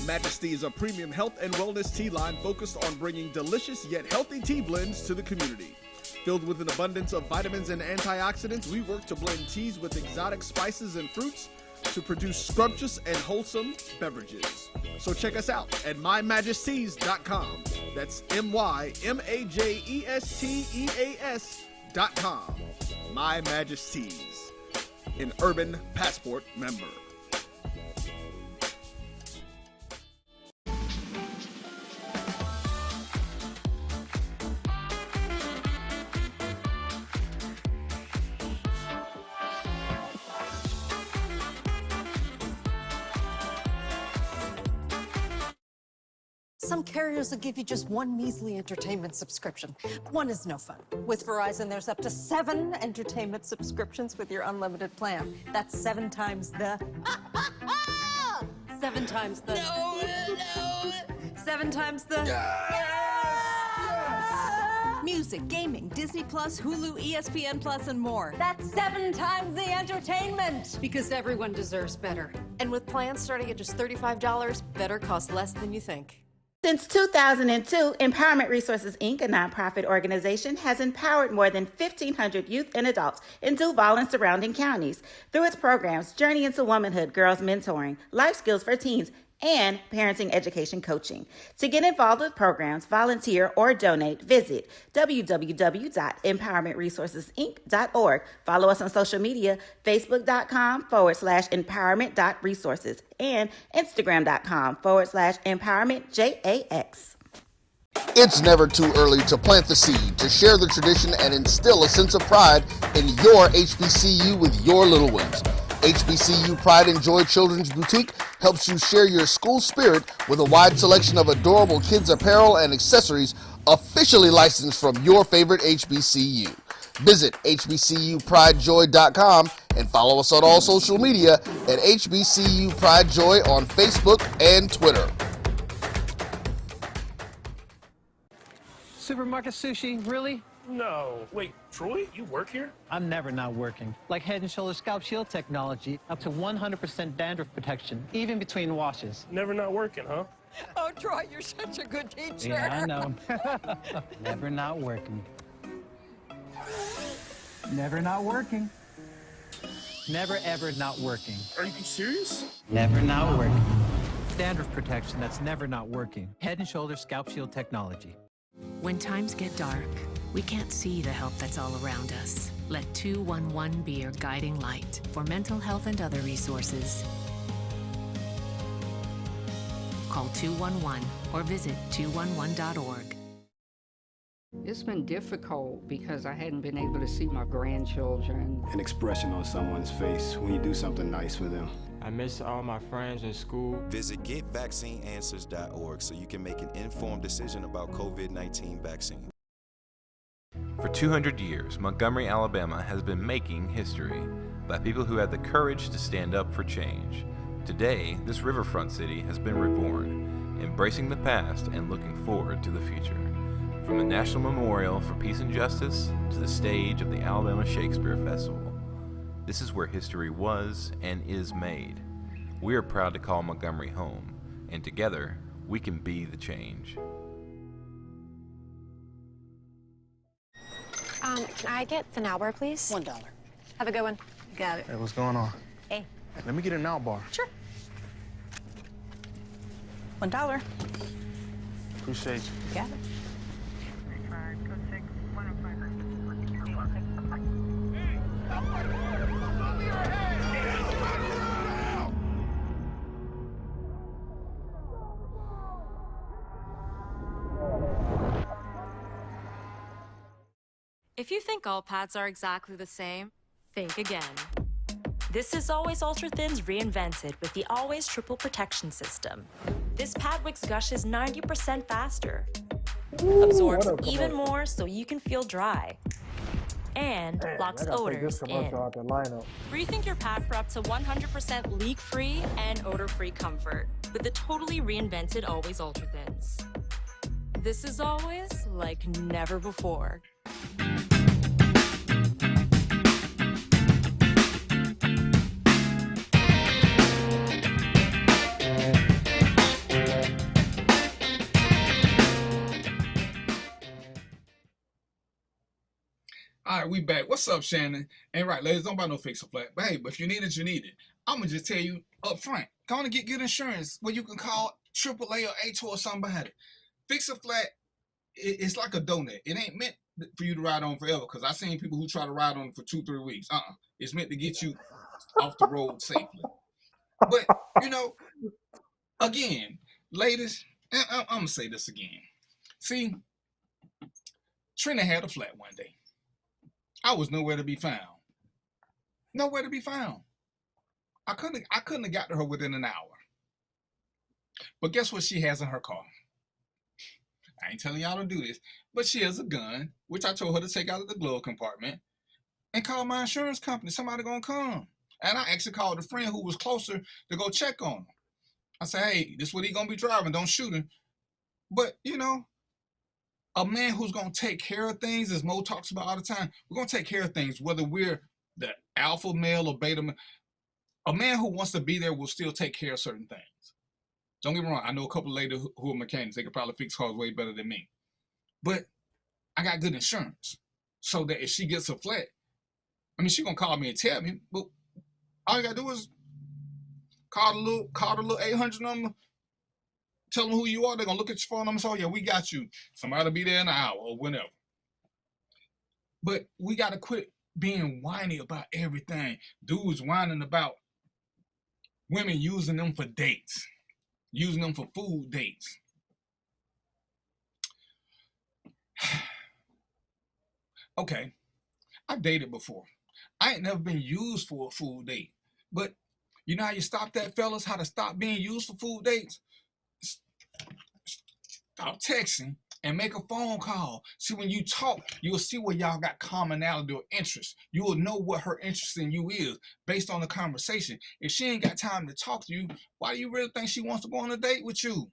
Majesty is a premium health and wellness tea line focused on bringing delicious yet healthy tea blends to the community. Filled with an abundance of vitamins and antioxidants, we work to blend teas with exotic spices and fruits to produce scrumptious and wholesome beverages. So check us out at mymajesties.com. That's MyMajesties.com. My Majesties, an Urban Passport member. Some carriers will give you just one measly entertainment subscription. One is no fun. With Verizon, there's up to 7 entertainment subscriptions with your unlimited plan. That's 7 times the... 7 times the... No! 7 times the... Music, gaming, Disney Plus, Hulu, ESPN Plus, and more. That's 7 times the entertainment! Because everyone deserves better. And with plans starting at just $35, better costs less than you think. Since 2002, Empowerment Resources, Inc., a nonprofit organization, has empowered more than 1,500 youth and adults in Duval and surrounding counties through its programs Journey into Womanhood, Girls Mentoring, Life Skills for Teens, and Parenting Education Coaching. To get involved with programs, volunteer, or donate, visit www.empowermentresourcesinc.org. Follow us on social media, facebook.com/empowerment.resources and instagram.com/empowermentjax. It's never too early to plant the seed, to share the tradition, and instill a sense of pride in your HBCU with your little ones. HBCU Pride and Joy Children's Boutique helps you share your school spirit with a wide selection of adorable kids apparel and accessories officially licensed from your favorite HBCU. Visit hbcupridejoy.com and follow us on all social media at HBCU Pride Joy on Facebook and Twitter. Supermarket sushi, really? No. Wait, Troy, you work here? I'm never not working. Like Head & Shoulders Scalp Shield technology, up to 100% dandruff protection, even between washes. Never not working, huh? Oh, Troy, you're such a good teacher. Yeah, I know. Never not working. Never not working. Never, ever not working. Are you serious? Never not working. Dandruff protection that's never not working. Head & Shoulders Scalp Shield technology. When times get dark, we can't see the help that's all around us. Let 211 be your guiding light for mental health and other resources. Call 211 or visit 211.org. It's been difficult because I hadn't been able to see my grandchildren. An expression on someone's face when you do something nice for them. I miss all my friends in school. Visit GetVaccineAnswers.org so you can make an informed decision about COVID-19 vaccine. For 200 years, Montgomery, Alabama has been making history by people who had the courage to stand up for change. Today, this riverfront city has been reborn, embracing the past and looking forward to the future. From the National Memorial for Peace and Justice to the stage of the Alabama Shakespeare Festival, this is where history was and is made. We are proud to call Montgomery home, and together, we can be the change. Can I get the now bar, please? $1. Have a good one. Got it. Hey, what's going on? Hey. Let me get a now bar. Sure. $1. Appreciate you. You got it. If you think all pads are exactly the same, think again. This is Always Ultra Thins reinvented with the Always Triple Protection System. This pad wicks gushes 90% faster, absorbs even more so you can feel dry, and locks odors in. Rethink your pad for up to 100% leak-free and odor-free comfort with the totally reinvented Always Ultra Thins. This is always like never before. All right, we back. What's up, Shannon? Ain't right, ladies, don't buy no Fix-A-Flat. But hey, but if you need it, you need it. I'm going to just tell you up front. Go on and get good insurance where you can call AAA or A2 or somebody. Fix-A-Flat, it's like a donut. It ain't meant for you to ride on forever, because I've seen people who try to ride on it for 2-3 weeks. It's meant to get you off the road safely. But, you know, again, ladies, I'm going to say this again. See, Trina had a flat one day. I was nowhere to be found. Nowhere to be found. I couldn't have got to her within an hour. But guess what she has in her car? I ain't telling y'all to do this, but she has a gun, which I told her to take out of the glove compartment and call my insurance company. Somebody gonna come. And I actually called a friend who was closer to go check on him. I said, hey, this is what he gonna be driving. Don't shoot him. But, you know, a man who's going to take care of things, as Mo talks about all the time, we're going to take care of things, whether we're the alpha male or beta male. A man who wants to be there will still take care of certain things. Don't get me wrong. I know a couple of ladies who are mechanics. They could probably fix cars way better than me. But I got good insurance. So that if she gets a flat, I mean, she's going to call me and tell me, but all you got to do is call the little 800 number, tell them who you are. They're going to look at your phone number and say, oh, yeah, we got you. Somebody will be there in an hour or whenever. But we got to quit being whiny about everything. Dudes whining about women using them for dates, using them for food dates. Okay, I've dated before. I ain't never been used for a food date. But you know how you stop that, fellas? How to stop being used for food dates? Stop texting and make a phone call. See, when you talk, you'll see where y'all got commonality or interest. You will know what her interest in you is based on the conversation. If she ain't got time to talk to you, why do you really think she wants to go on a date with you?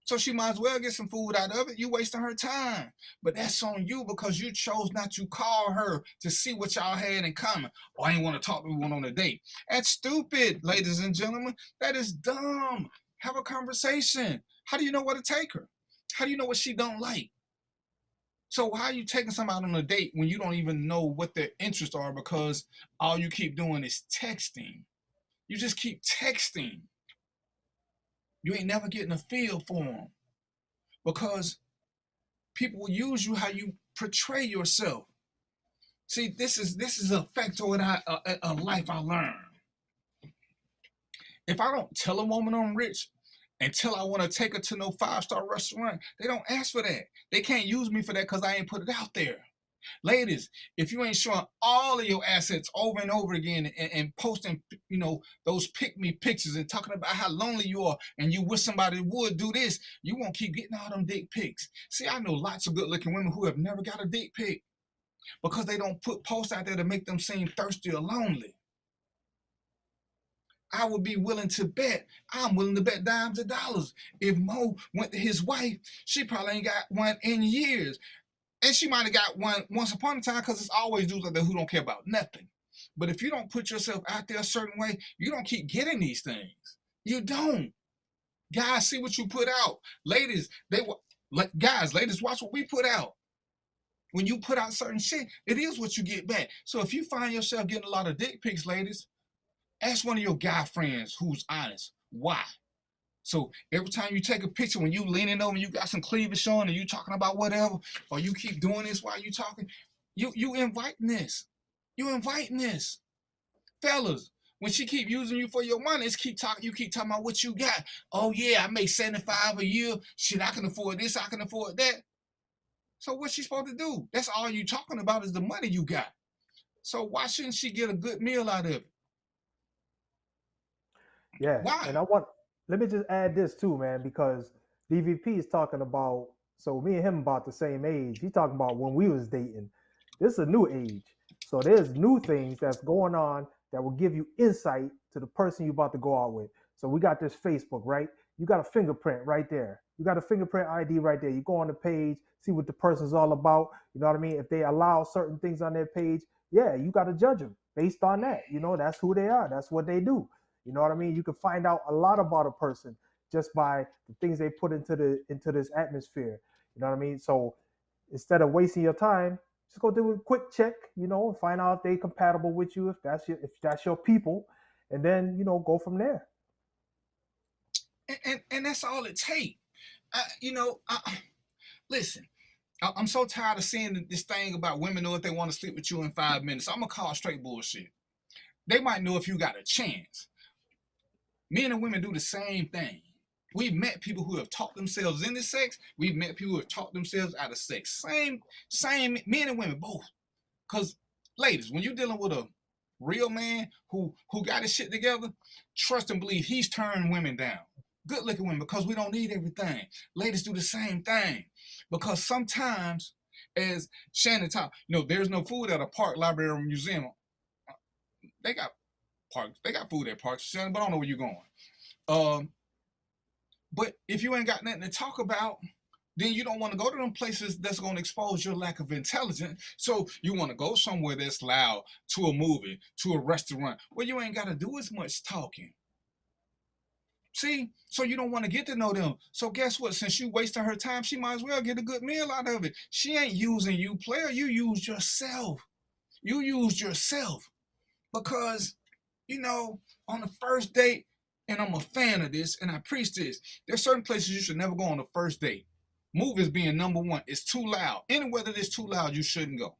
So she might as well get some food out of it. You wasting her time. But that's on you because you chose not to call her to see what y'all had in common. Oh, I ain't want to talk to one on a date. That's stupid, ladies and gentlemen. That is dumb. Have a conversation. How do you know what to take her? How do you know what she don't like? So how are you taking somebody on a date when you don't even know what their interests are because all you keep doing is texting? You just keep texting. You ain't never getting a feel for them because people will use you how you portray yourself. See, this is a factor in a life I learned. If I don't tell a woman I'm rich, until I want to take her to no 5-star restaurant. They don't ask for that. They can't use me for that because I ain't put it out there. Ladies, if you ain't showing all of your assets over and over again and posting, you know, those pick-me pictures and talking about how lonely you are and you wish somebody would do this, you won't keep getting all them dick pics. See, I know lots of good-looking women who have never got a dick pic because they don't put posts out there to make them seem thirsty or lonely. I would be willing to bet, I'm willing to bet dimes and dollars. If Mo went to his wife, she probably ain't got one in years. And she might have got one once upon a time because it's always dudes like that who don't care about nothing. But if you don't put yourself out there a certain way, you don't keep getting these things. You don't. Guys, see what you put out. Ladies, ladies, watch what we put out. When you put out certain shit, it is what you get back. So if you find yourself getting a lot of dick pics, ladies, ask one of your guy friends who's honest. Why? So every time you take a picture, when you leaning over, you got some cleavage showing, and you talking about whatever, or you keep doing this while you talking, you inviting this. You inviting this. Fellas, when she keep using you for your money, you keep talking about what you got. Oh yeah, I make 75 a year. Shit, I can afford this, I can afford that. So what's she supposed to do? That's all you talking about is the money you got. So why shouldn't she get a good meal out of it? Yeah. Why? And let me just add this too, man, because DVP is talking about, so me and him about the same age. He's talking about when we was dating. This is a new age. So there's new things that's going on that will give you insight to the person you're about to go out with. So we got this Facebook, right? You got a fingerprint right there. You got a fingerprint ID right there. You go on the page, see what the person's all about. You know what I mean? If they allow certain things on their page, yeah, you got to judge them based on that. You know, that's who they are. That's what they do. You know what I mean? You can find out a lot about a person just by the things they put into this atmosphere. You know what I mean? So instead of wasting your time, just go do a quick check, you know, and find out if they're compatible with you, if that's your people, and then, you know, go from there. And that's all it takes. Listen, I'm so tired of seeing this thing about women know if they want to sleep with you in 5 minutes. I'm going to call straight bullshit. They might know if you got a chance. Men and women do the same thing. We've met people who have taught themselves into sex. We've met people who have taught themselves out of sex. Same men and women, both. Because, ladies, when you're dealing with a real man who got his shit together, trust and believe he's turned women down. Good looking women, because we don't need everything. Ladies do the same thing. Because sometimes, as Shannon talked, you know, there's no food at a park, library, or museum. They got parks. They got food at parks, Shannon, but I don't know where you're going. But if you ain't got nothing to talk about, then you don't want to go to them places that's going to expose your lack of intelligence. So you want to go somewhere that's loud, to a movie, to a restaurant, where you ain't got to do as much talking. See? So you don't want to get to know them. So guess what? Since you wasting her time, she might as well get a good meal out of it. She ain't using you, player. You used yourself. You used yourself. Because, you know, on the first date, and I'm a fan of this, and I preach this, there's certain places you should never go on the first date. Movies being number one. It's too loud. Anywhere that it's too loud, you shouldn't go.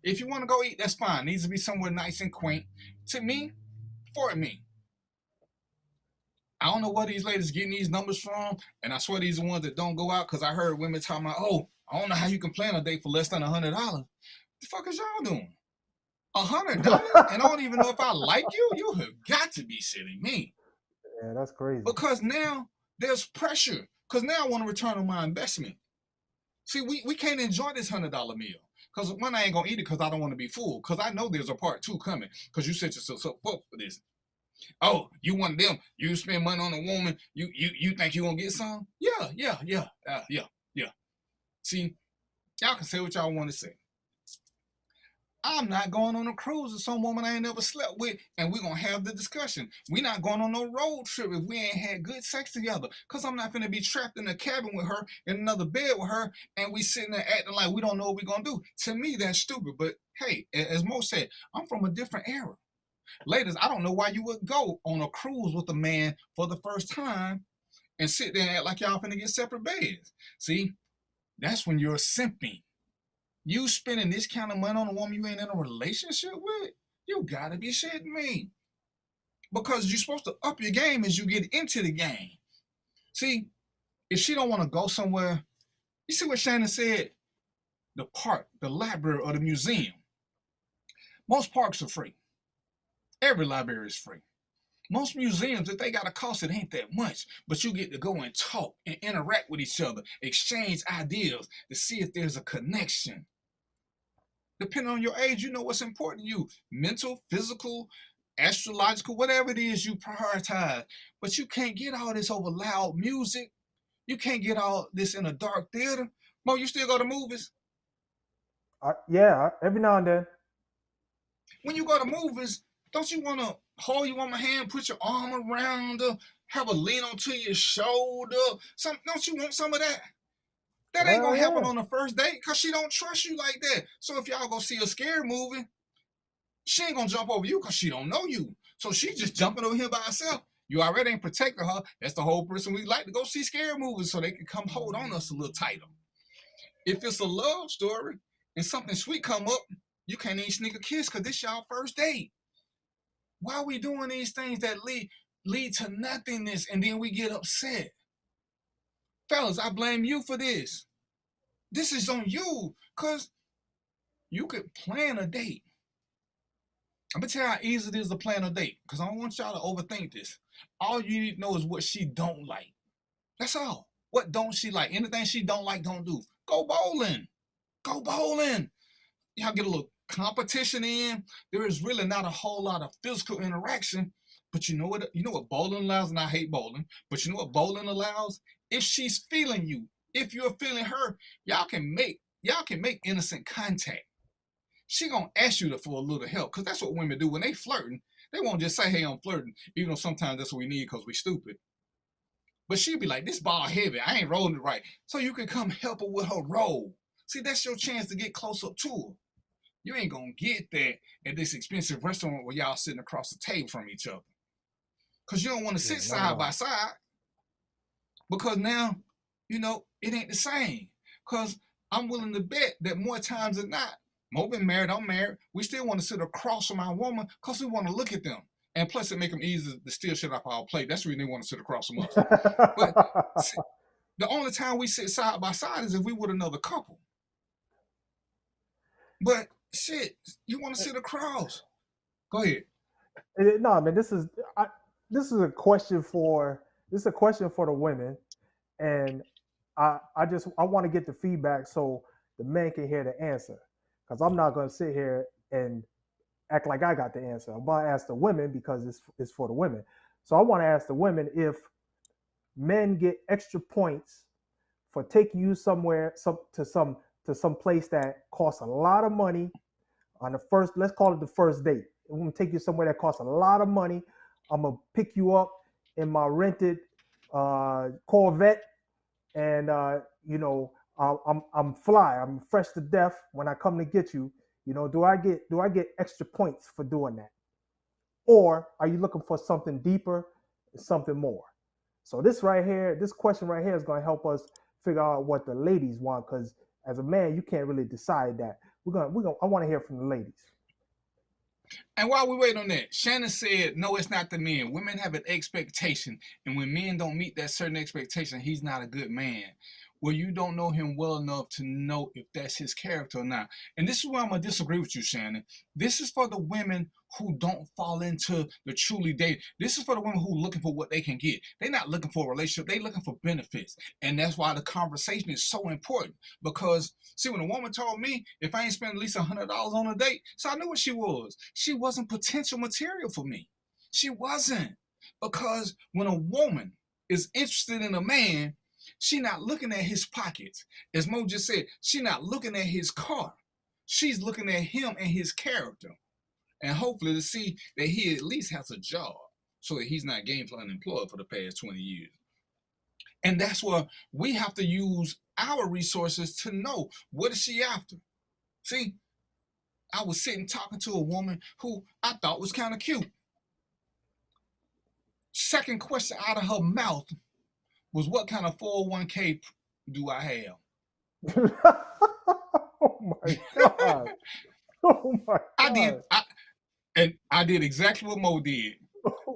If you want to go eat, that's fine. It needs to be somewhere nice and quaint. To me, for me. I don't know where these ladies getting these numbers from, and I swear these are the ones that don't go out, because I heard women talking about, oh, I don't know how you can plan a date for less than $100. The fuck is y'all doing? $100? And I don't even know if I like you? You have got to be shitting me. Yeah, that's crazy. Because now there's pressure. Because now I want to return on my investment. See, we can't enjoy this $100 meal. Because one, I ain't going to eat it because I don't want to be full. Because I know there's a part 2 coming. Because you set yourself up for this. Oh, you want them? You spend money on a woman? You think you gonna get some? Yeah. See, y'all can say what y'all want to say. I'm not going on a cruise with some woman I ain't never slept with, and we're gonna have the discussion. We're not going on no road trip if we ain't had good sex together. Cause I'm not gonna be trapped in a cabin with her, in another bed with her, and we sitting there acting like we don't know what we're gonna do. To me, that's stupid. But hey, as Mo said, I'm from a different era. Ladies, I don't know why you would go on a cruise with a man for the first time and sit there and act like y'all finna get separate beds. See, that's when you're simping. You spending this kind of money on a woman you ain't in a relationship with? You gotta be shitting me. Because you're supposed to up your game as you get into the game. See, if she don't want to go somewhere, you see what Shannon said? The park, the library, or the museum. Most parks are free. Every library is free. Most museums, if they got a cost, it ain't that much. But you get to go and talk and interact with each other, exchange ideas to see if there's a connection. Depending on your age, you know what's important to you. Mental, physical, astrological, whatever it is you prioritize. But you can't get all this over loud music. You can't get all this in a dark theater. Mo, you still go to movies? Yeah, every now and then. When you go to movies, don't you want to hold your woman's hand, put your arm around her, have a lean onto your shoulder? Don't you want some of that? That ain't gonna happen on the first date because she don't trust you like that. So if y'all go see a scary movie, she ain't gonna jump over you because she don't know you. So she just jumping over here by herself. You already ain't protecting her. That's the whole person we like to go see scary movies so they can come hold on us a little tighter. If it's a love story and something sweet come up, you can't even sneak a kiss because this y'all first date. Why are we doing these things that lead to nothingness and then we get upset? Fellas, I blame you for this. This is on you because you could plan a date. I'm going to tell you how easy it is to plan a date because I don't want y'all to overthink this. All you need to know is what she don't like. That's all. What don't she like? Anything she don't like, don't do. Go bowling. Go bowling. Y'all get a little competition in. There is really not a whole lot of physical interaction, but you know what bowling allows, and I hate bowling, but you know what bowling allows? If she's feeling you, if you're feeling her, y'all can make innocent contact. She gonna ask you for a little help, because that's what women do when they flirting. They won't just say, hey, I'm flirting, even though sometimes that's what we need because we stupid. But she'll be like, this ball heavy, I ain't rolling it right. So you can come help her with her roll. See, that's your chance to get close up to her. You ain't gonna get that at this expensive restaurant where y'all sitting across the table from each other. Because you don't want to sit side by side. Because now, it ain't the same. Because I'm willing to bet that more times than not, Mo been married, I'm married, we still want to sit across from our woman because we want to look at them. And plus it make them easy to steal shit off our plate. That's the reason they want to sit across from us. But the only time we sit side by side is if we with another couple. But shit, you want to sit across. Go ahead. No, man, this is a question for the women, and I want to get the feedback so the men can hear the answer, because I'm not going to sit here and act like I got the answer. I'm going to ask the women because it's for the women. So I want to ask the women if men get extra points for taking you somewhere, to some place that costs a lot of money on the first, let's call it the first date. I'm gonna take you somewhere that costs a lot of money. I'm gonna pick you up in my rented Corvette, and I'm fly. I'm fresh to death when I come to get you. Do I get extra points for doing that, or are you looking for something deeper, something more? So this question right here is gonna help us figure out what the ladies want, because as a man, you can't really decide that. I want to hear from the ladies. And while we wait on that, Shannon said, no, it's not the men. Women have an expectation. And when men don't meet that certain expectation, he's not a good man. Well, you don't know him well enough to know if that's his character or not. And this is where I'm going to disagree with you, Shannon. This is for the women who don't fall into the truly date. This is for the women who are looking for what they can get. They're not looking for a relationship. They're looking for benefits. And that's why the conversation is so important. Because, see, when a woman told me if I ain't spend at least $100 on a date, so I knew what she was. She wasn't potential material for me. She wasn't. Because when a woman is interested in a man, she not looking at his pockets. As Mo just said, she not looking at his car. She's looking at him and his character. And hopefully to see that he at least has a job so that he's not gainfully unemployed for the past 20 years. And that's where we have to use our resources to know what is she after. See, I was sitting talking to a woman who I thought was kind of cute. Second question out of her mouth was, what kind of 401k do I have? Oh my God. Oh my God. I did exactly what Mo did.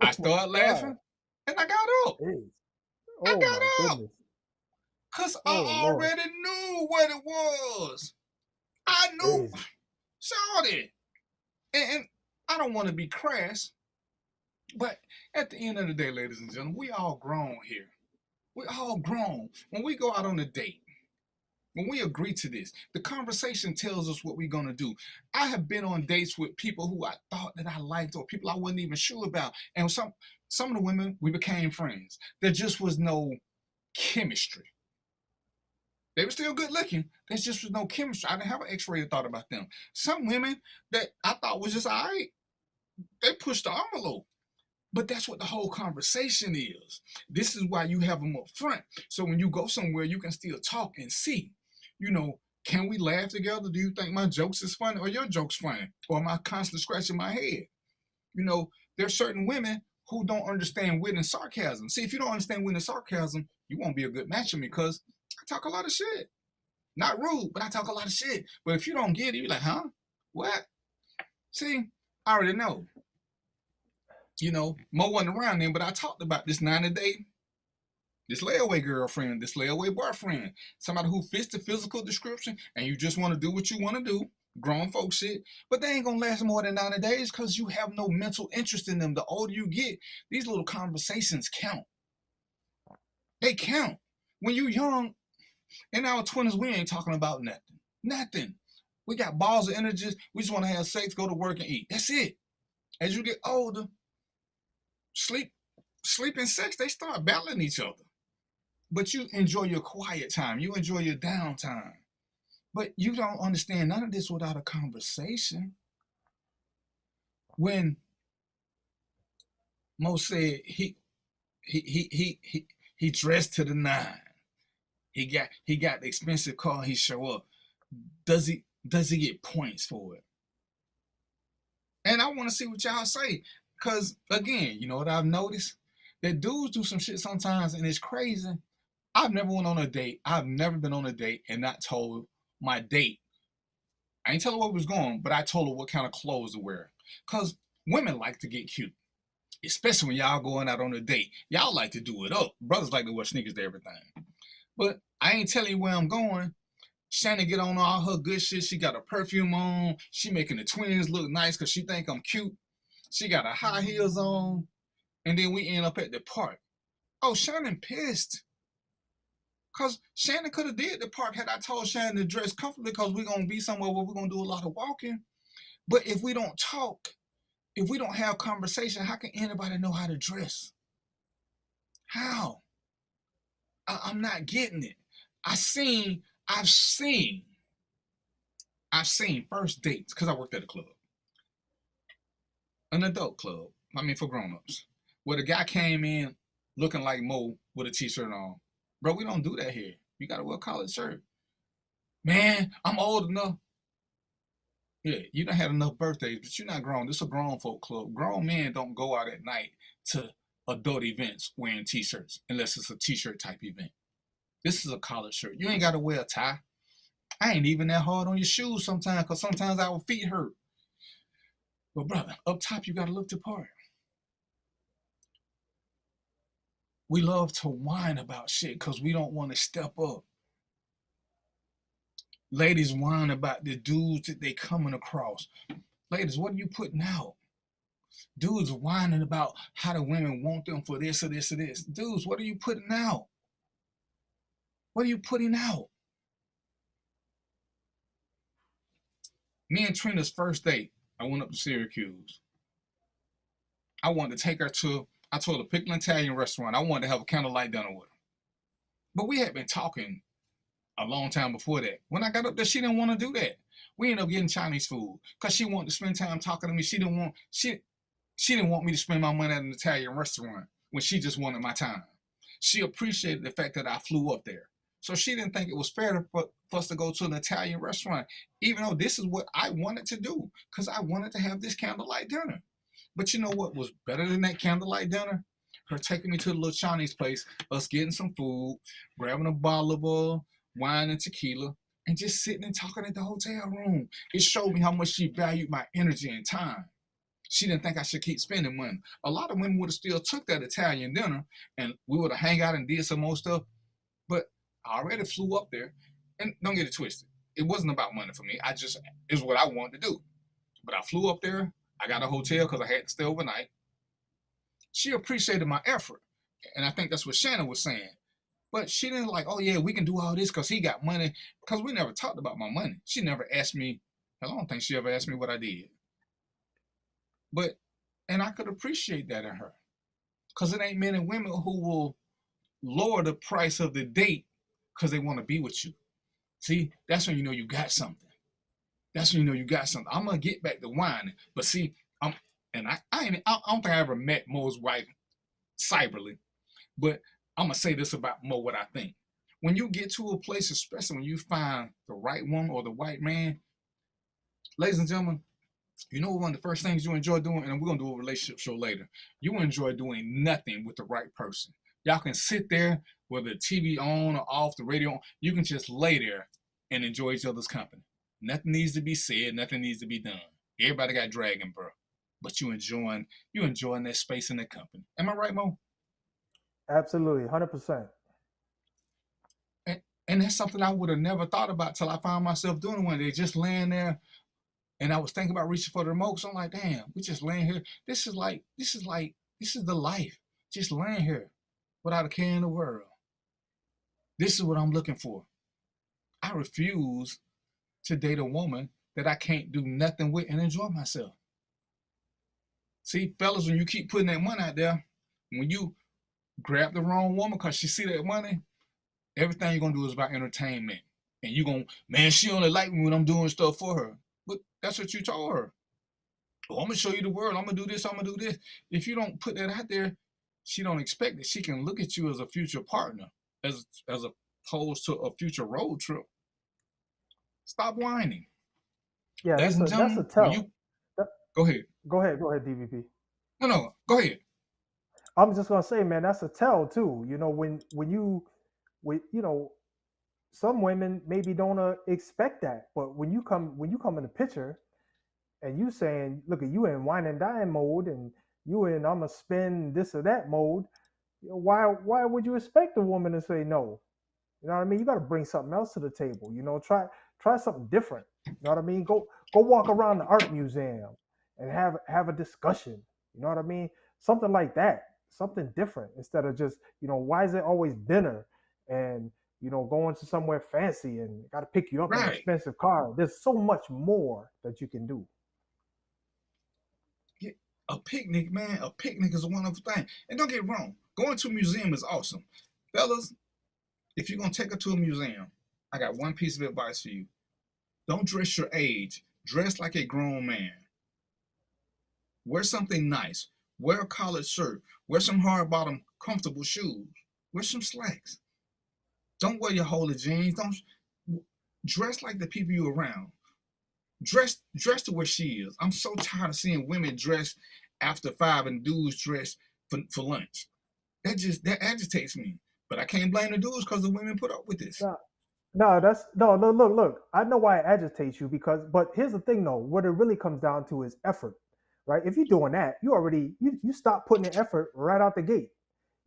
I started laughing and I got up. I Oh my got up goodness. because Oh I Lord. already knew what it was. I knew, Crazy. shawty. And I don't want to be crass, but at the end of the day, ladies and gentlemen, we all grown here. We all grown. When we go out on a date, when we agree to this, the conversation tells us what we're going to do. I have been on dates with people who I thought that I liked or people I wasn't even sure about. And some of the women, we became friends. There just was no chemistry. They were still good looking. There just was no chemistry. I didn't have an x-ray thought about them. Some women that I thought was just all right, they pushed the envelope. But that's what the whole conversation is. This is why you have them up front. So when you go somewhere, you can still talk and see, can we laugh together? Do you think my jokes is funny or your jokes funny? Or am I constantly scratching my head? There's certain women who don't understand wit and sarcasm. See, if you don't understand wit and sarcasm, you won't be a good match for me because I talk a lot of shit. Not rude, but I talk a lot of shit. But if you don't get it, you're like, huh? What? See, I already know. Mo wasn't around then, but I talked about this 90-day, this layaway girlfriend, this layaway boyfriend, somebody who fits the physical description, and you just want to do what you want to do, grown folk shit, but they ain't gonna last more than 90 days because you have no mental interest in them. The older you get, these little conversations count. They count. When you young, in our 20s, we ain't talking about nothing. Nothing. We got balls of energy. We just want to have sex, go to work, and eat. That's it. As you get older, sleep and sex, they start battling each other. But you enjoy your quiet time. You enjoy your downtime. But you don't understand none of this without a conversation. When Mo said he dressed to the nine. He got the expensive car, he show up. Does he get points for it? And I want to see what y'all say. Because, again, you know what I've noticed? That dudes do some shit sometimes, and it's crazy. I've never went on a date. I've never been on a date and not told my date. I ain't tell her what was going, but I told her what kind of clothes to wear. Because women like to get cute. Especially when y'all going out on a date. Y'all like to do it up. Brothers like to wear sneakers to everything. But I ain't telling you where I'm going. Shannon get on all her good shit. She got a perfume on. She making the twins look nice because she think I'm cute. She got her high heels on. And then we end up at the park. Oh, Shannon pissed. Because Shannon could have did the park had I told Shannon to dress comfortably because we're going to be somewhere where we're going to do a lot of walking. But if we don't talk, if we don't have conversation, how can anybody know how to dress? How? I'm not getting it. I've seen first dates, because I worked at a club. An adult club. For grown-ups. Where the guy came in looking like Mo with a t-shirt on. Bro, we don't do that here. You got to wear a collared shirt. Man, I'm old enough. Yeah, you done had enough birthdays, but you're not grown. This is a grown folk club. Grown men don't go out at night to adult events wearing t-shirts unless it's a t-shirt type event. This is a collared shirt. You ain't got to wear a tie. I ain't even that hard on your shoes sometimes because sometimes our feet hurt. But brother, up top, you got to look the part. We love to whine about shit because we don't want to step up. Ladies whine about the dudes that they coming across. Ladies, what are you putting out? Dudes whining about how the women want them for this or this or this. Dudes, what are you putting out? What are you putting out? Me and Trina's first date, I went up to Syracuse. I wanted to take her to, I told her, pick an Italian restaurant. I wanted to have a candlelight dinner with her. But we had been talking a long time before that. When I got up there, she didn't want to do that. We ended up getting Chinese food because she wanted to spend time talking to me. She didn't want me to spend my money at an Italian restaurant when she just wanted my time. She appreciated the fact that I flew up there. So she didn't think it was fair for us to go to an Italian restaurant, even though this is what I wanted to do because I wanted to have this candlelight dinner. But you know what was better than that candlelight dinner? Her taking me to the little Chinese place, us getting some food, grabbing a bottle of wine and tequila, and just sitting and talking at the hotel room. It showed me how much she valued my energy and time. She didn't think I should keep spending money. A lot of women would have still took that Italian dinner and we would have hang out and did some more stuff. But I already flew up there. And don't get it twisted. It wasn't about money for me. It's what I wanted to do. But I flew up there. I got a hotel because I had to stay overnight. She appreciated my effort. And I think that's what Shannon was saying. But she didn't like, oh yeah, we can do all this because he got money. Because we never talked about my money. She never asked me. I don't think she ever asked me what I did. And I could appreciate that in her. Because it ain't many women who will lower the price of the date because they want to be with you. See, that's when you know you got something. That's when you know you got something. I'm going to get back to whining. But see, I don't think I ever met Mo's wife cyberly. But I'm going to say this about Mo, what I think. When you get to a place, especially when you find the right woman or the right man, ladies and gentlemen, you know one of the first things you enjoy doing, and we're going to do a relationship show later, you enjoy doing nothing with the right person. Y'all can sit there, whether the TV on or off, the radio on, you can just lay there and enjoy each other's company. Nothing needs to be said, nothing needs to be done. Everybody got dragging, bro. But you enjoying that space and that company. Am I right, Mo? Absolutely, 100%. And that's something I would have never thought about till I found myself doing one day, just laying there. And I was thinking about reaching for the remote. So I'm like, damn, we just laying here. This is the life. Just laying here without a care in the world. This is what I'm looking for. I refuse to date a woman that I can't do nothing with and enjoy myself. See, fellas, when you keep putting that money out there, when you grab the wrong woman because she see that money, everything you're going to do is about entertainment. And you're going, man, she only like me when I'm doing stuff for her. But that's what you told her. Oh, I'm going to show you the world. I'm going to do this. I'm going to do this. If you don't put that out there, she don't expect that she can look at you as a future partner, as opposed to a future road trip. Stop whining. Yeah, that's a tell. Go ahead. Go ahead, DVP. No, go ahead. I'm just gonna say, man, that's a tell too. You know, when you know, some women maybe don't expect that, but when you come in the picture, and you saying, look, at you in wine and dine mode, and you in I'm gonna spend this or that mode, you know, why would you expect a woman to say no? You know what I mean? You got to bring something else to the table. You know, try something different. You know what I mean? Go walk around the art museum and have a discussion. You know what I mean? Something like that. Something different instead of just, you know, why is it always dinner and, you know, going to somewhere fancy and got to pick you up in an expensive car? There's so much more that you can do. Yeah, a picnic, man. A picnic is a wonderful thing. And don't get wrong, going to a museum is awesome. Fellas, if you're going to take her to a museum, I got one piece of advice for you. Don't dress your age. Dress like a grown man. Wear something nice. Wear a collared shirt. Wear some hard bottom comfortable shoes. Wear some slacks. Don't wear your holy jeans. Don't dress like the people you're around. Dress to where she is. I'm so tired of seeing women dress after 5 and dudes dress for lunch. That agitates me. But I can't blame the dudes because the women put up with this. Look. I know why it agitates you but here's the thing though. What it really comes down to is effort, right? If you're doing that, you stop putting the effort right out the gate.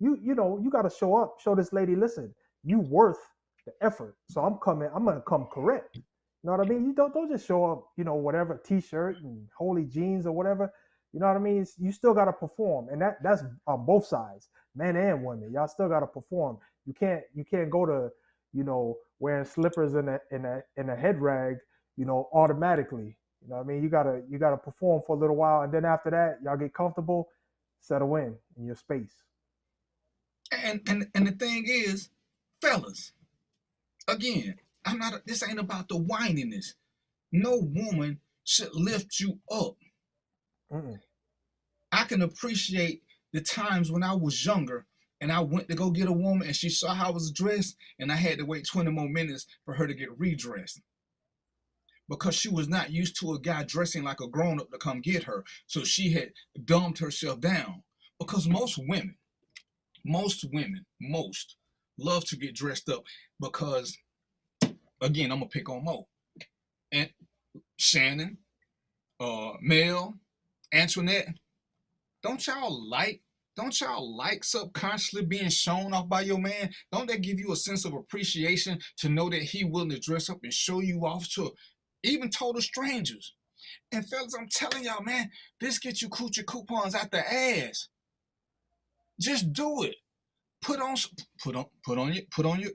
You know, you got to show this lady, listen, you worth the effort. So I'm going to come correct. You know what I mean? You don't just show up, you know, whatever t-shirt and holy jeans or whatever. You know what I mean? You still got to perform, and that's on both sides, men and women. Y'all still got to perform. You can't go to, you know, wearing slippers and a head rag, you know, automatically. You know what I mean? You gotta perform for a little while, and then after that, y'all get comfortable, settle in your space. And the thing is, fellas, again, this ain't about the whininess. No woman should lift you up. Mm-mm. I can appreciate the times when I was younger and I went to go get a woman and she saw how I was dressed and I had to wait 20 more minutes for her to get redressed. Because she was not used to a guy dressing like a grown-up to come get her. So she had dumbed herself down. Because most women love to get dressed up because, again, I'm going to pick on Mo. And Shannon, Mel, Antoinette, don't y'all like subconsciously being shown off by your man? Don't that give you a sense of appreciation to know that he willing to dress up and show you off to even total strangers? And fellas, I'm telling y'all, man, this gets you coochie coupons out the ass. Just do it. Put on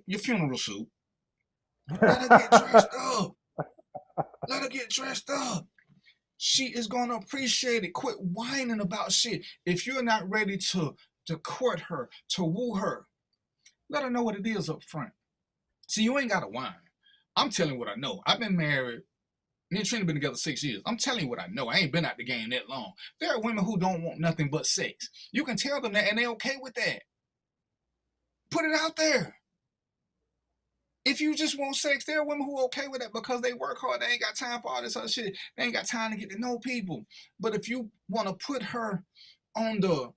your funeral suit. Let her get dressed up. Let her get dressed up. She is gonna appreciate it. Quit whining about shit. If you're not ready to court her, to woo her, let her know what it is up front. See, you ain't gotta whine. I'm telling you what I know. I've been married. Me and Trina been together 6 years. I'm telling you what I know. I ain't been out the game that long. There are women who don't want nothing but sex. You can tell them that, and they're okay with that. Put it out there. If you just want sex, there are women who are okay with that because they work hard. They ain't got time for all this other shit. They ain't got time to get to know people. But if you want to put her on the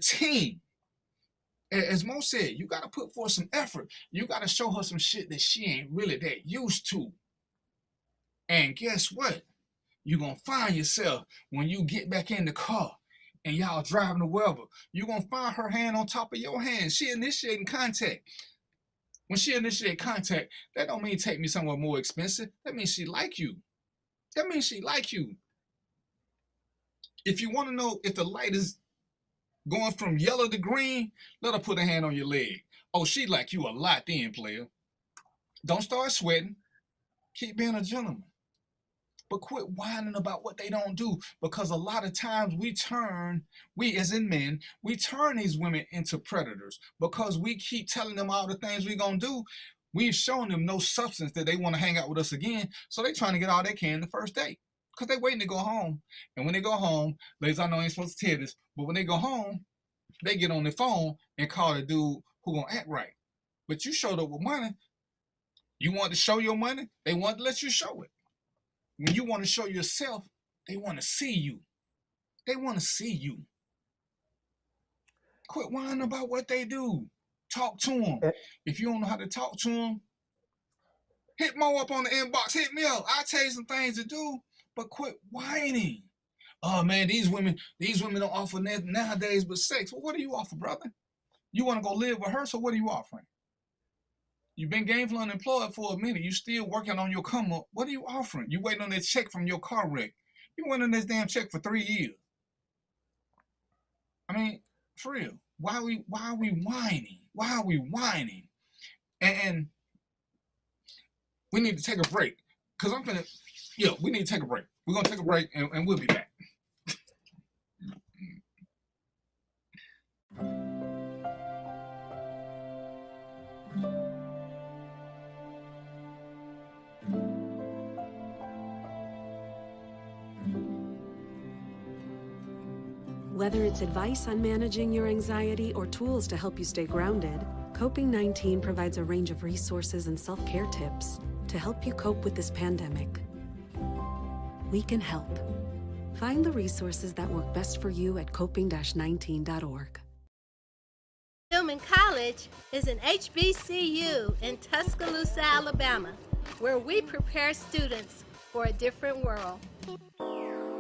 team, as Mo said, you got to put forth some effort. You got to show her some shit that she ain't really that used to. And guess what? You're going to find yourself when you get back in the car and y'all driving to wherever, you're going to find her hand on top of your hand. She initiating contact. When she initiate contact, that don't mean take me somewhere more expensive. That means she like you. That means she like you. If you want to know if the light is going from yellow to green, let her put a hand on your leg. Oh, she like you a lot then, player. Don't start sweating. Keep being a gentleman. But quit whining about what they don't do, because a lot of times we as in men, we turn these women into predators because we keep telling them all the things we're going to do. We've shown them no substance that they want to hang out with us again, so they're trying to get all they can the first date because they're waiting to go home. And when they go home, ladies, I know I ain't supposed to tell this, but when they go home, they get on their phone and call the dude who going to act right. But you showed up with money. You want to show your money, they want to let you show it. When you want to show yourself, they want to see you. They want to see you. Quit whining about what they do. Talk to them. If you don't know how to talk to them, hit Mo up on the inbox. Hit me up. I'll tell you some things to do, but quit whining. Oh, man, these women don't offer nowadays but sex. Well, what do you offer, brother? You want to go live with her, so what are you offering? You've been gainfully unemployed for a minute. You still working on your come up. What are you offering? You waiting on that check from your car wreck. You waiting on this damn check for 3 years. I mean, for real. Why are we whining? Why are we whining? And we need to take a break. Because we need to take a break. We're going to take a break and we'll be back. Whether it's advice on managing your anxiety or tools to help you stay grounded, Coping-19 provides a range of resources and self-care tips to help you cope with this pandemic. We can help. Find the resources that work best for you at coping-19.org. Tillman College is an HBCU in Tuscaloosa, Alabama, where we prepare students for a different world.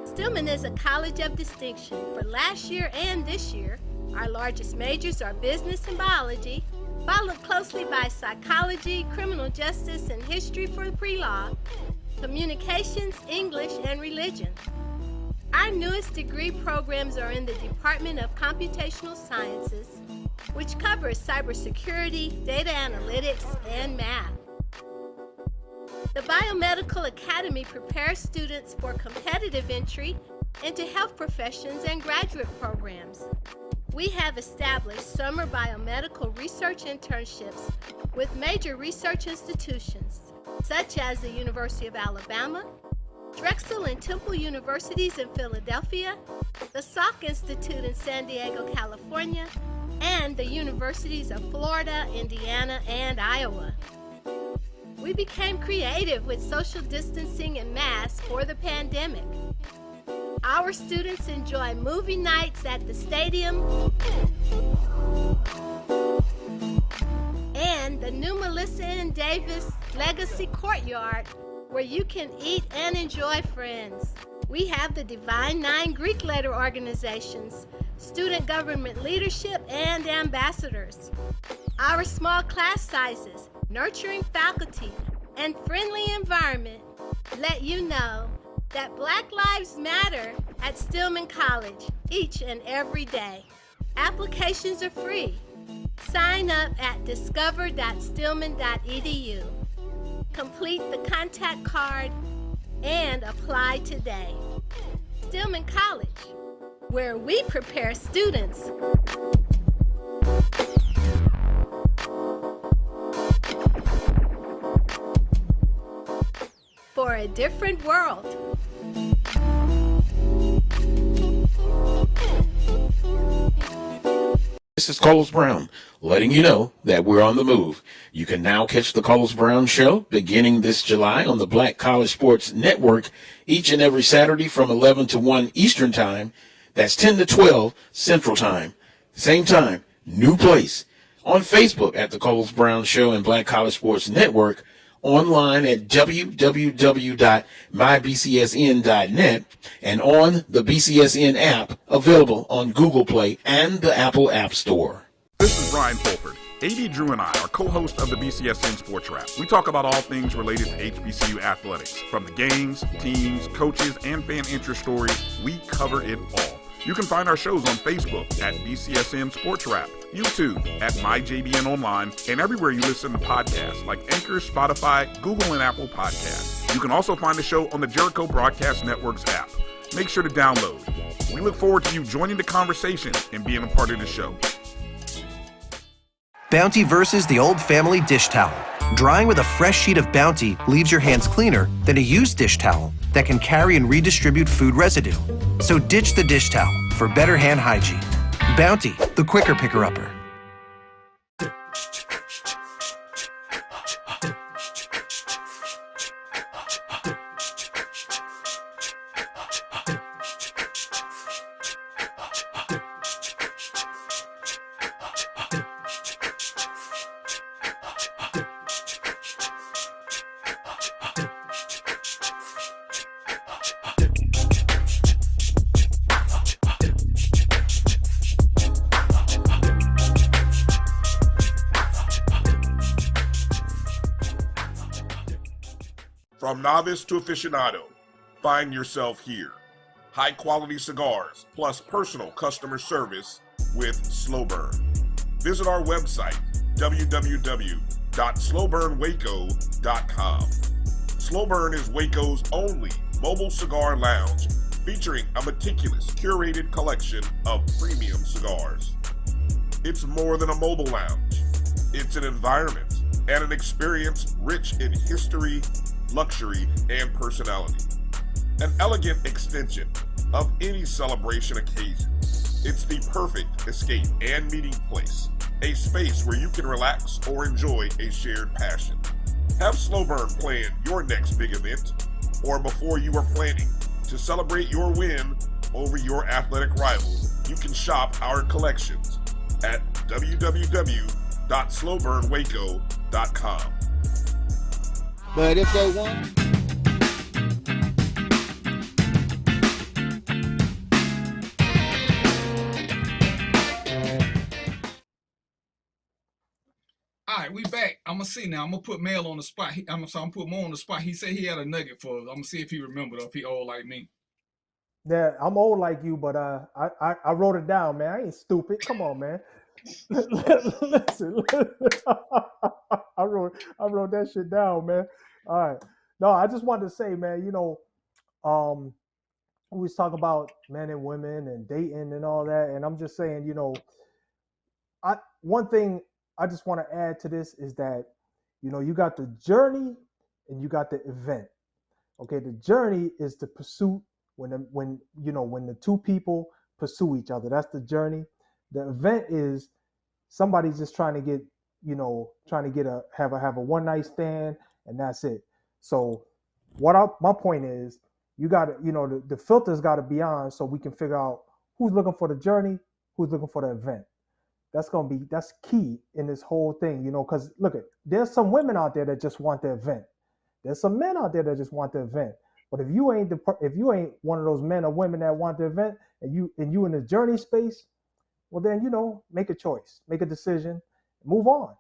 Stillman is a college of distinction for last year and this year. Our largest majors are business and biology, followed closely by psychology, criminal justice, and history for pre-law, communications, English, and religion. Our newest degree programs are in the Department of Computational Sciences, which covers cybersecurity, data analytics, and math. The Biomedical Academy prepares students for competitive entry into health professions and graduate programs. We have established summer biomedical research internships with major research institutions, such as the University of Alabama, Drexel and Temple Universities in Philadelphia, the Salk Institute in San Diego, California, and the universities of Florida, Indiana, and Iowa. We became creative with social distancing and masks for the pandemic. Our students enjoy movie nights at the stadium and the new Melissa and Davis Legacy Courtyard, where you can eat and enjoy friends. We have the Divine Nine Greek letter organizations, student government leadership, and ambassadors. Our small class sizes, nurturing faculty, and friendly environment let you know that Black Lives Matter at Stillman College each and every day. Applications are free. Sign up at discover.stillman.edu. Complete the contact card and apply today. Stillman College, where we prepare students for a different world. This is Carlos Brown, letting you know that we're on the move. You can now catch the Carlos Brown Show beginning this July on the Black College Sports Network each and every Saturday from 11 to 1 Eastern Time. That's 10 to 12 Central Time. Same time, new place. On Facebook at the Carlos Brown Show and Black College Sports Network. Online at www.mybcsn.net and on the BCSN app available on Google Play and the Apple App Store. This is Ryan Fulford. AD Drew and I are co-hosts of the BCSN Sports Wrap. We talk about all things related to HBCU athletics. From the games, teams, coaches, and fan interest stories, we cover it all. You can find our shows on Facebook at BCSN Sports Wrap, YouTube at MyJBN Online, and everywhere you listen to podcasts like Anchor, Spotify, Google, and Apple Podcasts. You can also find the show on the Jericho Broadcast Network's app. Make sure to download. We look forward to you joining the conversation and being a part of the show. Bounty versus the old family dish towel. Drying with a fresh sheet of Bounty leaves your hands cleaner than a used dish towel that can carry and redistribute food residue. So ditch the dish towel for better hand hygiene. Bounty, the quicker picker-upper. From novice to aficionado, find yourself here. High quality cigars plus personal customer service with Slow Burn. Visit our website, www.slowburnwaco.com. Slow Burn is Waco's only mobile cigar lounge featuring a meticulous curated collection of premium cigars. It's more than a mobile lounge. It's an environment and an experience rich in history, luxury, and personality. An elegant extension of any celebration occasion. It's the perfect escape and meeting place, a space where you can relax or enjoy a shared passion. Have Slow Burn plan your next big event, or before you are planning to celebrate your win over your athletic rival, you can shop our collections at www.slowburnwaco.com. But if they want... All right, we back. I'm gonna see now. I'm gonna put Mel on the spot. I'm gonna put Mo on the spot. He said he had a nugget for us. I'm gonna see if he remembered or if he old like me. Yeah, I'm old like you, but I wrote it down, man. I ain't stupid. Come on, man. Listen, I wrote that shit down, man. All right. No, I just wanted to say, man, you know, we was talking about men and women and dating and all that, and I'm just saying, you know, one thing I just want to add to this is that, you know, you got the journey and you got the event. Okay, the journey is the pursuit when the two people pursue each other. That's the journey. The event is somebody's just trying to get, have a one night stand, and that's it. So my point is, you got to, the filters got to be on so we can figure out who's looking for the journey, who's looking for the event. That's key in this whole thing, because look, there's some women out there that just want the event. There's some men out there that just want the event. But if you ain't one of those men or women that want the event, and you in the journey space, well then make a choice, make a decision, move on.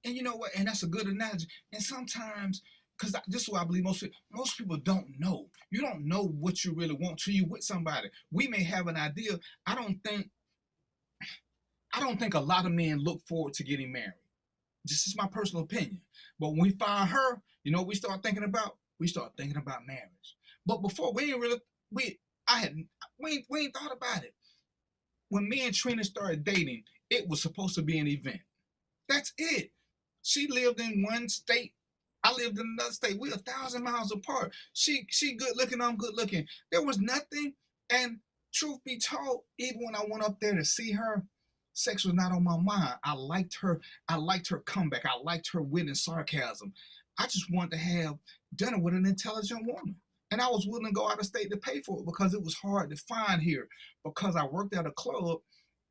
And you know what? And that's a good analogy. And sometimes, because this is what I believe most people don't know. You don't know what you really want till you with somebody. We may have an idea. I don't think a lot of men look forward to getting married. This is my personal opinion. But when we find her, we start thinking about marriage. But before we ain't thought about it. When me and Trina started dating, it was supposed to be an event. That's it. She lived in one state. I lived in another state. We're 1,000 miles apart. She good looking. I'm good looking. There was nothing. And truth be told, even when I went up there to see her, sex was not on my mind. I liked her. I liked her comeback. I liked her wit and sarcasm. I just wanted to have dinner with an intelligent woman. And I was willing to go out of state to pay for it because it was hard to find here. Because I worked at a club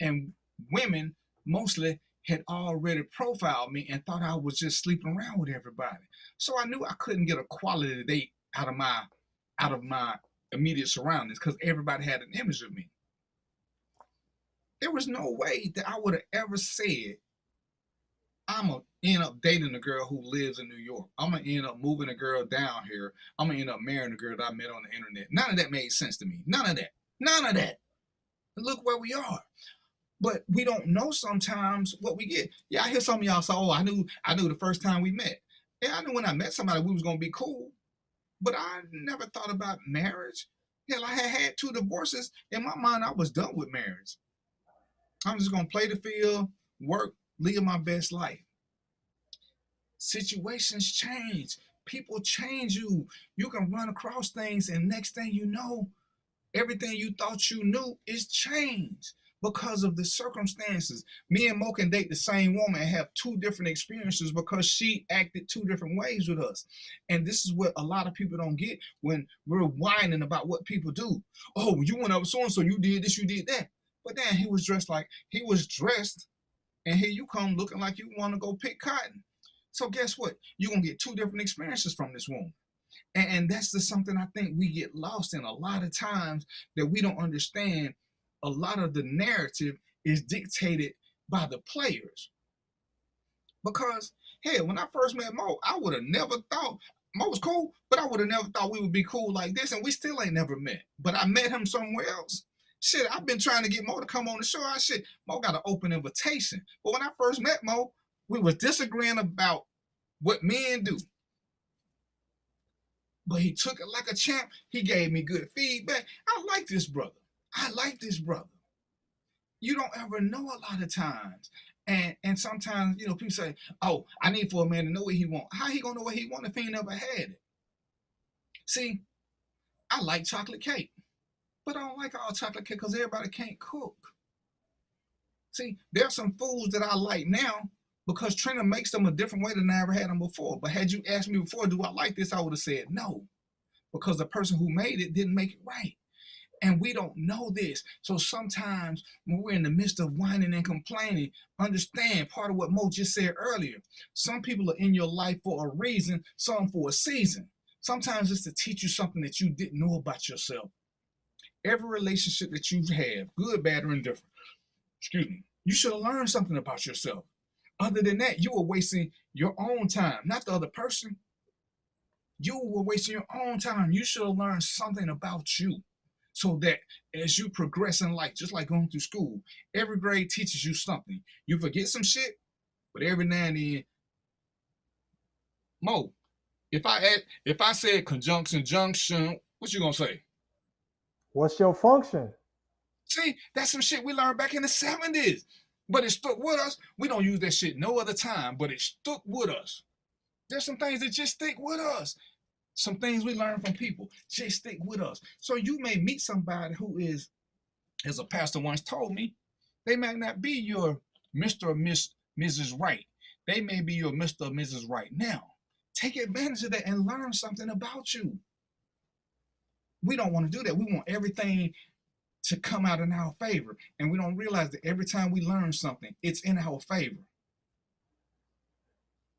and women mostly had already profiled me and thought I was just sleeping around with everybody. So I knew I couldn't get a quality date out of my immediate surroundings because everybody had an image of me. There was no way that I would have ever said, I'm going to end up dating a girl who lives in New York. I'm going to end up moving a girl down here. I'm going to end up marrying a girl that I met on the internet. None of that made sense to me. None of that. None of that. And look where we are. But we don't know sometimes what we get. Yeah, I hear some of y'all say, oh, I knew the first time we met. Yeah, I knew when I met somebody we was going to be cool. But I never thought about marriage. Hell, I had 2 divorces. In my mind, I was done with marriage. I'm just going to play the field, work, live my best life. Situations change. People change you. You can run across things, and next thing you know, everything you thought you knew is changed because of the circumstances. Me and Mo can date the same woman and have 2 different experiences because she acted 2 different ways with us. And this is what a lot of people don't get when we're whining about what people do. Oh, you went up so-and-so, you did this, you did that. But then he was dressed, and here you come looking like you want to go pick cotton. So guess what? You're going to get 2 different experiences from this woman. And that's just something I think we get lost in a lot of times, that we don't understand. A lot of the narrative is dictated by the players. Because, hey, when I first met Mo, I would have never thought, Mo was cool, but I would have never thought we would be cool like this, and we still ain't never met. But I met him somewhere else. Shit, I've been trying to get Mo to come on the show. Mo got an open invitation. But when I first met Mo, we was disagreeing about what men do. But he took it like a champ. He gave me good feedback. I like this brother. You don't ever know a lot of times. And sometimes, people say, oh, I need for a man to know what he want. How he gonna know what he want if he ain't never had it? See, I like chocolate cake, but I don't like all chocolate cake because everybody can't cook. See, there's some foods that I like now because Trina makes them a different way than I ever had them before. But had you asked me before, do I like this? I would have said no, because the person who made it didn't make it right. And we don't know this. So sometimes when we're in the midst of whining and complaining, understand part of what Mo just said earlier. Some people are in your life for a reason, some for a season. Sometimes it's to teach you something that you didn't know about yourself. Every relationship that you have, good, bad, or indifferent, you should have learned something about yourself. Other than that, you were wasting your own time, not the other person. You were wasting your own time. You should have learned something about you. So that as you progress in life, just like going through school, every grade teaches you something. You forget some shit, but every now and then, Mo, if I said conjunction, junction, what you gonna say? What's your function? See, that's some shit we learned back in the 70s, but it stuck with us. We don't use that shit no other time, but it stuck with us. There's some things that just stick with us. Some things we learn from people just stick with us. So you may meet somebody who is, as a pastor once told me, they may not be your Mr. or Mrs. Right. They may be your Mr. or Mrs. Right now. Take advantage of that and learn something about you. We don't want to do that. We want everything to come out in our favor. And we don't realize that every time we learn something, it's in our favor.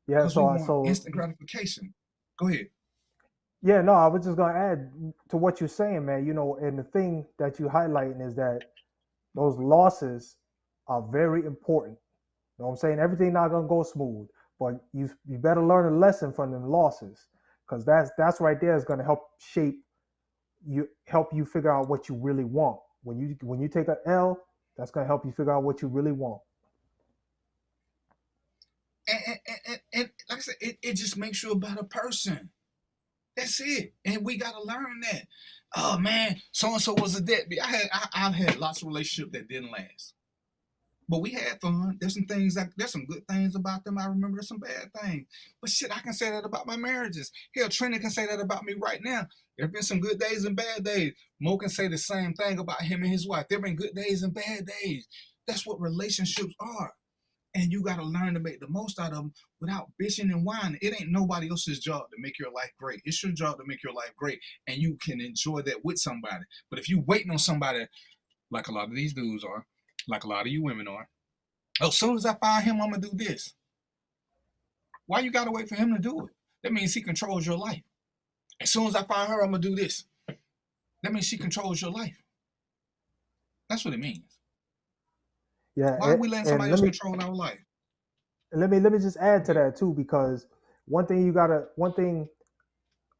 Yeah, so instant gratification. Go ahead. Yeah, no, I was just gonna add to what you're saying, man. And the thing that you highlighting is that those losses are very important. You know what I'm saying? Everything not gonna go smooth, but you better learn a lesson from them losses, because that's right there is gonna help you figure out what you really want. When you take an L, that's gonna help you figure out what you really want. And like I said, it just makes you a better person. That's it. And we gotta learn that. Oh man, so and so was a deadbeat. I've had lots of relationships that didn't last. But we had fun. There's some good things about them. I remember there's some bad things. But shit, I can say that about my marriages. Hell, Trina can say that about me right now. There have been some good days and bad days. Mo can say the same thing about him and his wife. There have been good days and bad days. That's what relationships are. And you got to learn to make the most out of them without bitching and whining. It ain't nobody else's job to make your life great. It's your job to make your life great. And you can enjoy that with somebody. But if you waiting on somebody, like a lot of these dudes are, like a lot of you women are, oh, as soon as I find him, I'm going to do this. Why you got to wait for him to do it? That means he controls your life. As soon as I find her, I'm going to do this. That means she controls your life. That's what it means. Yeah, Why are we letting and somebody else control our life? let me just add to that too, because one thing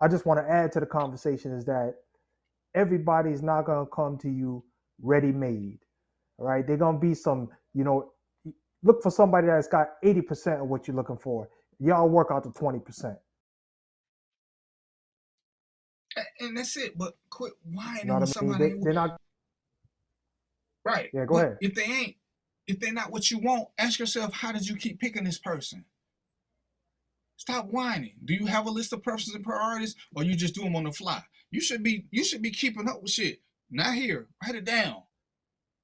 I just want to add to the conversation is that everybody's not gonna come to you ready made. All right, they're gonna be look for somebody that's got 80% of what you're looking for. Y'all work out the 20%. And that's it. But quit whining You know when what I mean? somebody They're not. right. Yeah, go but ahead. if they're not what you want, ask yourself, how did you keep picking this person? Stop whining. Do you have a list of preferences and priorities, or you just do them on the fly? You should be keeping up with shit. Not here. Write it down.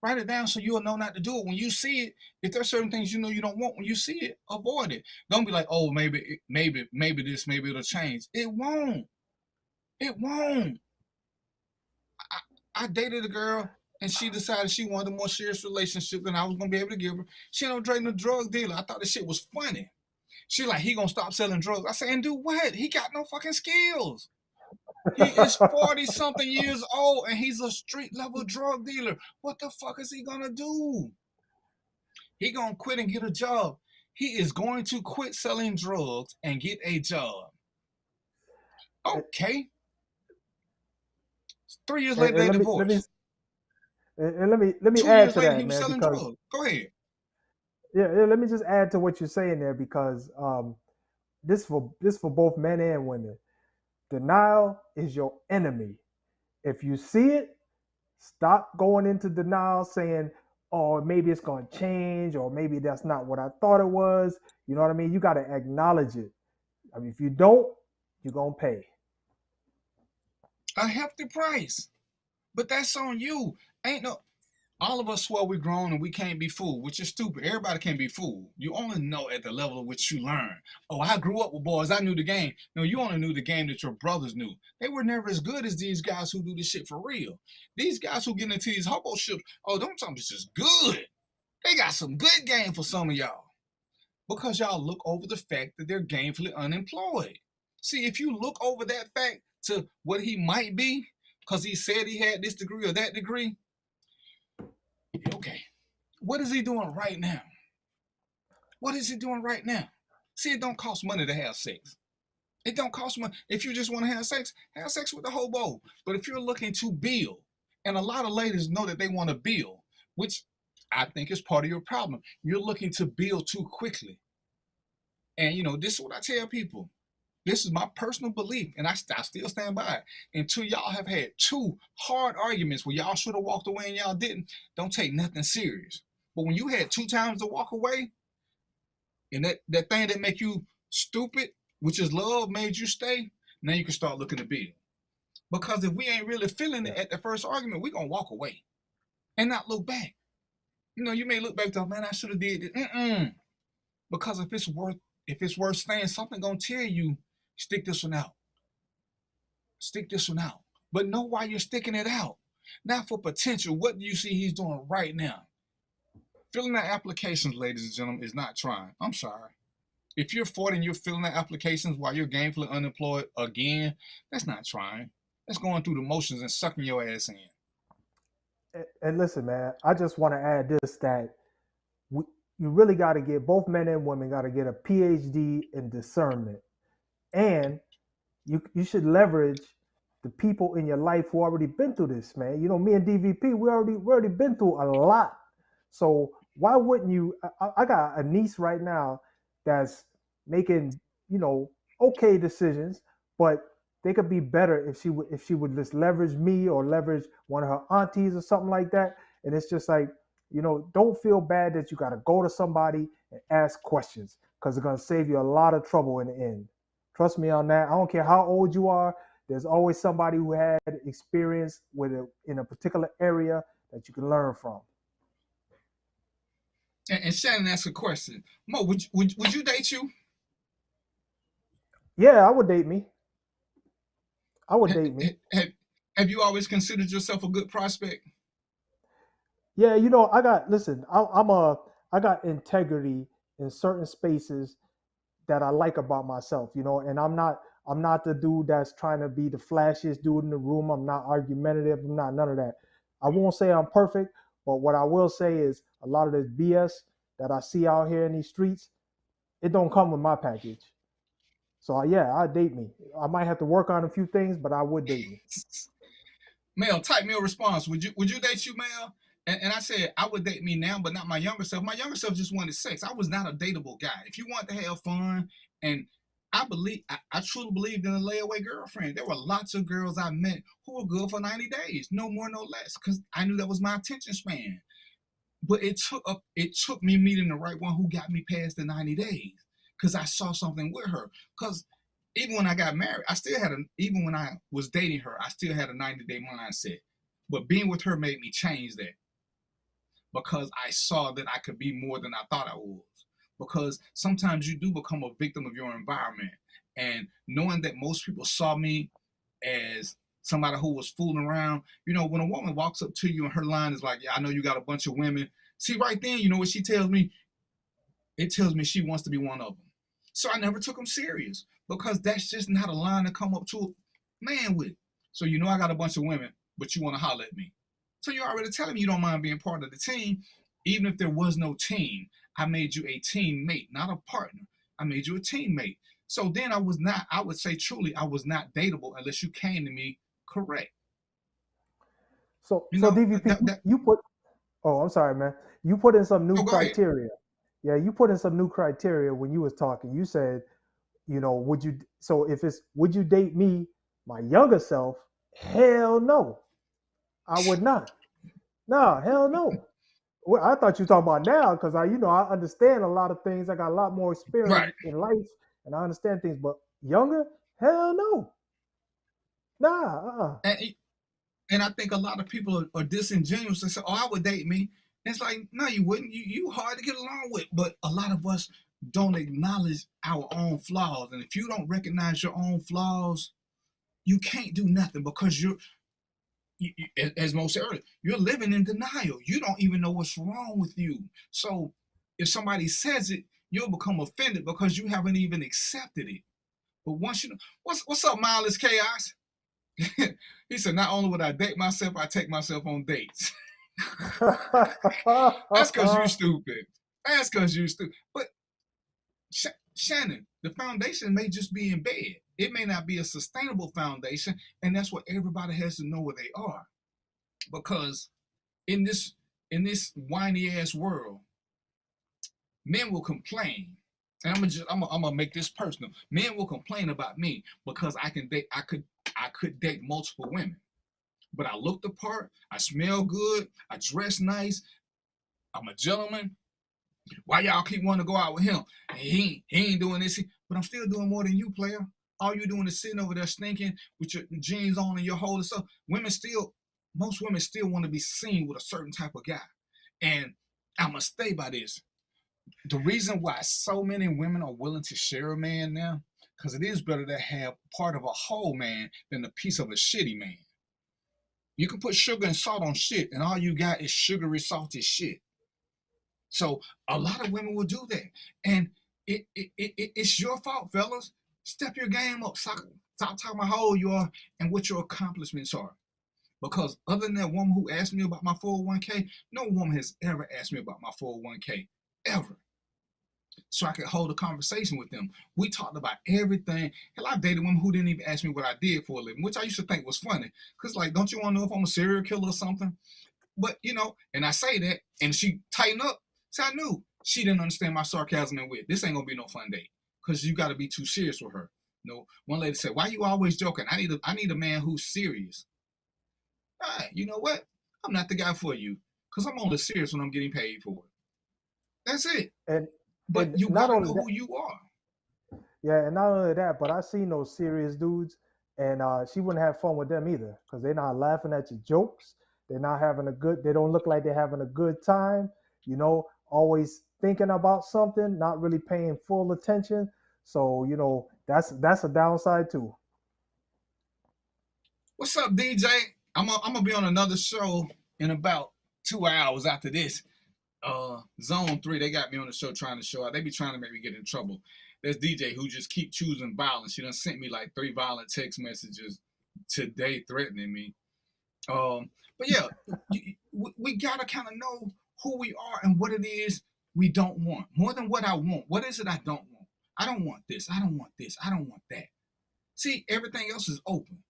Write it down so you'll know not to do it. When you see it, if there's certain things you know you don't want, when you see it, avoid it. Don't be like, oh, maybe this, maybe it'll change. It won't. It won't. I dated a girl and she decided she wanted a more serious relationship than I was gonna be able to give her. She ended up dating a drug dealer. I thought this shit was funny. She like, he gonna stop selling drugs. I said, and do what? He got no fucking skills. He is 40-something years old and he's a street-level drug dealer. What the fuck is he gonna do? He gonna quit and get a job. He is going to quit selling drugs and get a job. Okay. 3 years later, they divorced. Let me 2 add years to later, that, he was man, selling because drugs. Go ahead. yeah, let me just add to what you're saying there, because this for both men and women. Denial is your enemy. If you see it, stop going into denial saying, oh, maybe it's going to change, or maybe that's not what I thought it was. You know what I mean? You got to acknowledge it. I mean, if you don't, you're going to pay a hefty price. But that's on you. Ain't no. All of us swear we're grown and we can't be fooled, which is stupid. Everybody can be fooled. You only know at the level of which you learn. Oh, I grew up with boys. I knew the game. No, you only knew the game that your brothers knew. They were never as good as these guys who do this shit for real. These guys who get into these hobo ships, oh, them something's just good. They got some good game for some of y'all. Because y'all look over the fact that they're gainfully unemployed. See, if you look over that fact to what he might be, because he said he had this degree or that degree, okay, what is he doing right now? What is he doing right now? See, it don't cost money to have sex. It don't cost money. If you just want to have sex with the hobo. But if you're looking to build, and a lot of ladies know that they want to build, which I think is part of your problem. You're looking to build too quickly. And, this is what I tell people. This is my personal belief, and I still stand by it. Until y'all have had 2 hard arguments where y'all should have walked away and y'all didn't, don't take nothing serious. But when you had 2 times to walk away, and that thing that make you stupid, which is love, made you stay, now you can start looking to build. Because if we ain't really feeling it at the first argument, we're going to walk away and not look back. You may look back to, man, I should have did it. Because if it's worth staying, something going to tell you, stick this one out. Stick this one out. But know why you're sticking it out. Not for potential. What do you see he's doing right now? Filling out applications, ladies and gentlemen, is not trying. I'm sorry. If you're 40 and you're filling out applications while you're gainfully unemployed again, that's not trying. That's going through the motions and sucking your ass in. And listen, man, I just want to add this that we, you really got to get both men and women got to get a PhD in discernment, and you should leverage the people in your life who already been through this, man. You know, me and DVP, we already been through a lot. So why wouldn't you? I got a niece right now that's making, you know, okay decisions, but they could be better if she would just leverage me or leverage one of her aunties or something like that. And it's just like, you know, don't feel bad that you got to go to somebody and ask questions because it's going to save you a lot of trouble in the end. Trust me on that. I don't care how old you are. There's always somebody who had experience with it in a particular area that you can learn from. And Shannon asked a question. Mo, would you date you? Yeah, I would date me. I would date me. Have you always considered yourself a good prospect? Yeah, you know, I got integrity in certain spaces that I like about myself, you know, and I'm not the dude that's trying to be the flashiest dude in the room. I'm not argumentative. I'm not none of that. I won't say I'm perfect, but what I will say is a lot of this BS that I see out here in these streets, it don't come with my package. So yeah, I'd date me. I might have to work on a few things, but I would date me. Mel, type me a response. Would you date you, Mel? And I said I would date me now, but not my younger self. My younger self just wanted sex. I was not a dateable guy. If you want to have fun, and I truly believed in a layaway girlfriend. There were lots of girls I met who were good for 90 days, no more, no less, because I knew that was my attention span. But it took me meeting the right one who got me past the 90 days, because I saw something with her. Because even when I got married, even when I was dating her, I still had a 90-day mindset. But being with her made me change that, because I saw that I could be more than I thought I was. Because sometimes you do become a victim of your environment. And knowing that most people saw me as somebody who was fooling around, you know, when a woman walks up to you and her line is like, yeah, I know you got a bunch of women. See, right then, you know what she tells me? It tells me she wants to be one of them. So I never took them serious, because that's just not a line to come up to a man with. So you know I got a bunch of women, but you want to holler at me. So you're already telling me you don't mind being part of the team. Even if there was no team, I made you a teammate, not a partner. I made you a teammate. So then I would say truly, I was not dateable unless you came to me correct. So DVP, you put, oh, I'm sorry, man. You put in some new criteria. Yeah, you put in some new criteria when you was talking. You said, you know, would you date me, my younger self? Hell no. I would not. No, hell no. Well, I thought you were talking about now, because I understand a lot of things. I got a lot more experience in life, and I understand things. But younger, hell no. Nah. And I think a lot of people are disingenuous and say, "Oh, I would date me." And it's like, no, you wouldn't. You hard to get along with. But a lot of us don't acknowledge our own flaws, and if you don't recognize your own flaws, you can't do nothing, because as Mo said earlier, you're living in denial. You don't even know what's wrong with you. So if somebody says it, you'll become offended because you haven't even accepted it. But once you know, what's up, Miles Chaos? He said, not only would I date myself, I take myself on dates. That's because you stupid. That's because you stupid. But Shannon, the foundation may just be in bed. It may not be a sustainable foundation, and that's what everybody has to know where they are. Because in this whiny ass world, men will complain. And I'm gonna make this personal. Men will complain about me because I could date multiple women. But I look the part, I smell good, I dress nice, I'm a gentleman. Why y'all keep wanting to go out with him? He ain't doing this, but I'm still doing more than you, player. All you doing is sitting over there stinking with your jeans on and your hole and stuff. Most women still want to be seen with a certain type of guy. And I'm going to stay by this. The reason why so many women are willing to share a man now, because it is better to have part of a whole man than a piece of a shitty man. You can put sugar and salt on shit, and all you got is sugary, salty shit. So a lot of women will do that. And it's your fault, fellas. Step your game up. Stop talking about how old you are and what your accomplishments are. Because other than that woman who asked me about my 401k, no woman has ever asked me about my 401k, ever. So I could hold a conversation with them. We talked about everything. Hell, I dated women who didn't even ask me what I did for a living, which I used to think was funny. Because, like, don't you want to know if I'm a serial killer or something? But, you know, and I say that, and she tightened up. So I knew she didn't understand my sarcasm and wit. This ain't going to be no fun date. Because you got to be too serious with her. You know, one lady said, why you always joking? I need a man who's serious. All right, you know what? I'm not the guy for you. Because I'm only serious when I'm getting paid for it. That's it. But you gotta know who you are. Yeah, and not only that, but I seen those serious dudes, and she wouldn't have fun with them either, because they're not laughing at your jokes. They're not having a good. They don't look like they're having a good time. You know, always thinking about something, not really paying full attention. So you know, that's a downside too. What's up, DJ? I'm gonna be on another show in about 2 hours after this. Zone 3, they got me on the show trying to show out. They be trying to make me get in trouble. There's DJ who just keep choosing violence. She done sent me like 3 violent text messages today threatening me. But yeah, we gotta kind of know who we are and what it is we don't want. More than what I want. What is it I don't want? I don't want this. I don't want this. I don't want that. See, everything else is open.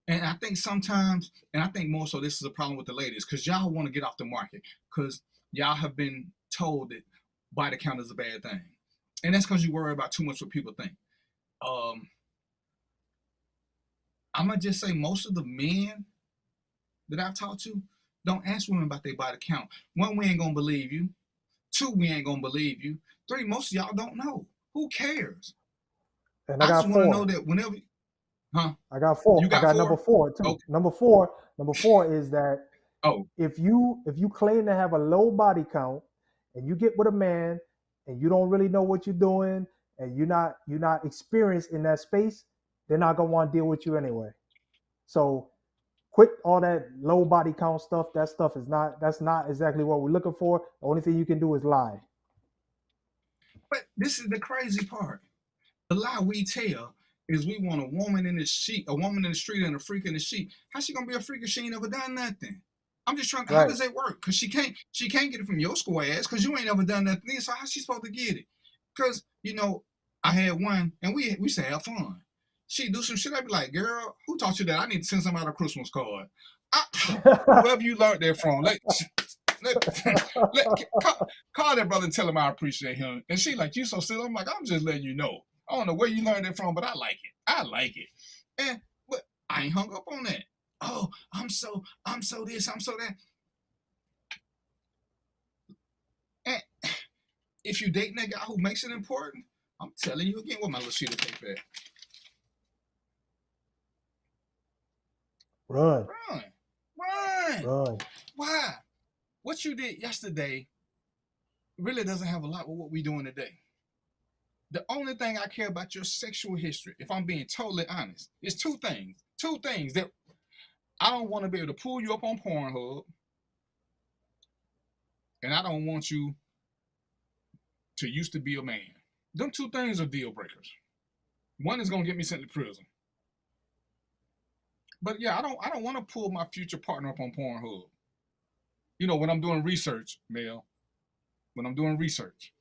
And I think sometimes, and I think more so this is a problem with the ladies, because y'all want to get off the market, because y'all have been told that body count is a bad thing. And that's because you worry about too much what people think. I'm going to just say most of the men that I've talked to don't ask women about their body count. 1, we ain't going to believe you. 2, we ain't going to believe you. 3, most of y'all don't know. Who cares? And I just want to know that whenever... Huh? I got 4. I got 4? number 4 too. Okay. Number four is that if you claim to have a low body count and you get with a man and you don't really know what you're doing and you're not experienced in that space, they're not gonna want to deal with you anyway. So quit all that low body count stuff. That's not exactly what we're looking for. The only thing you can do is lie. But this is the crazy part. The lie we tell is we want a woman in the sheet, a woman in the street and a freak in the sheet. How's she gonna be a freak if she ain't never done nothing? I'm just trying. Right. How does that work? Because she can't get it from your square ass because you ain't never done nothing. So how's she supposed to get it? Because you know, I had one and we used to have fun. She'd do some shit. I'd be like, girl, who taught you that? I need to send somebody a Christmas card. Whoever you learned that from, call that brother and tell him I appreciate him. And she like, you so silly. I'm like, I'm just letting you know. I don't know where you learned it from, but I like it. I like it. But I ain't hung up on that. Oh, I'm so this, I'm so that. And if you dating that guy who makes it important, I'm telling you again with my little sheet of paper. Run. Why? What you did yesterday really doesn't have a lot with what we're doing today. The only thing I care about your sexual history, if I'm being totally honest, is 2 things. 2 things that I don't want to be able to pull you up on Pornhub, and I don't want you to used to be a man. Them 2 things are deal breakers. One is gonna get me sent to prison. But yeah, I don't want to pull my future partner up on Pornhub. You know, when I'm doing research, Mel. When I'm doing research.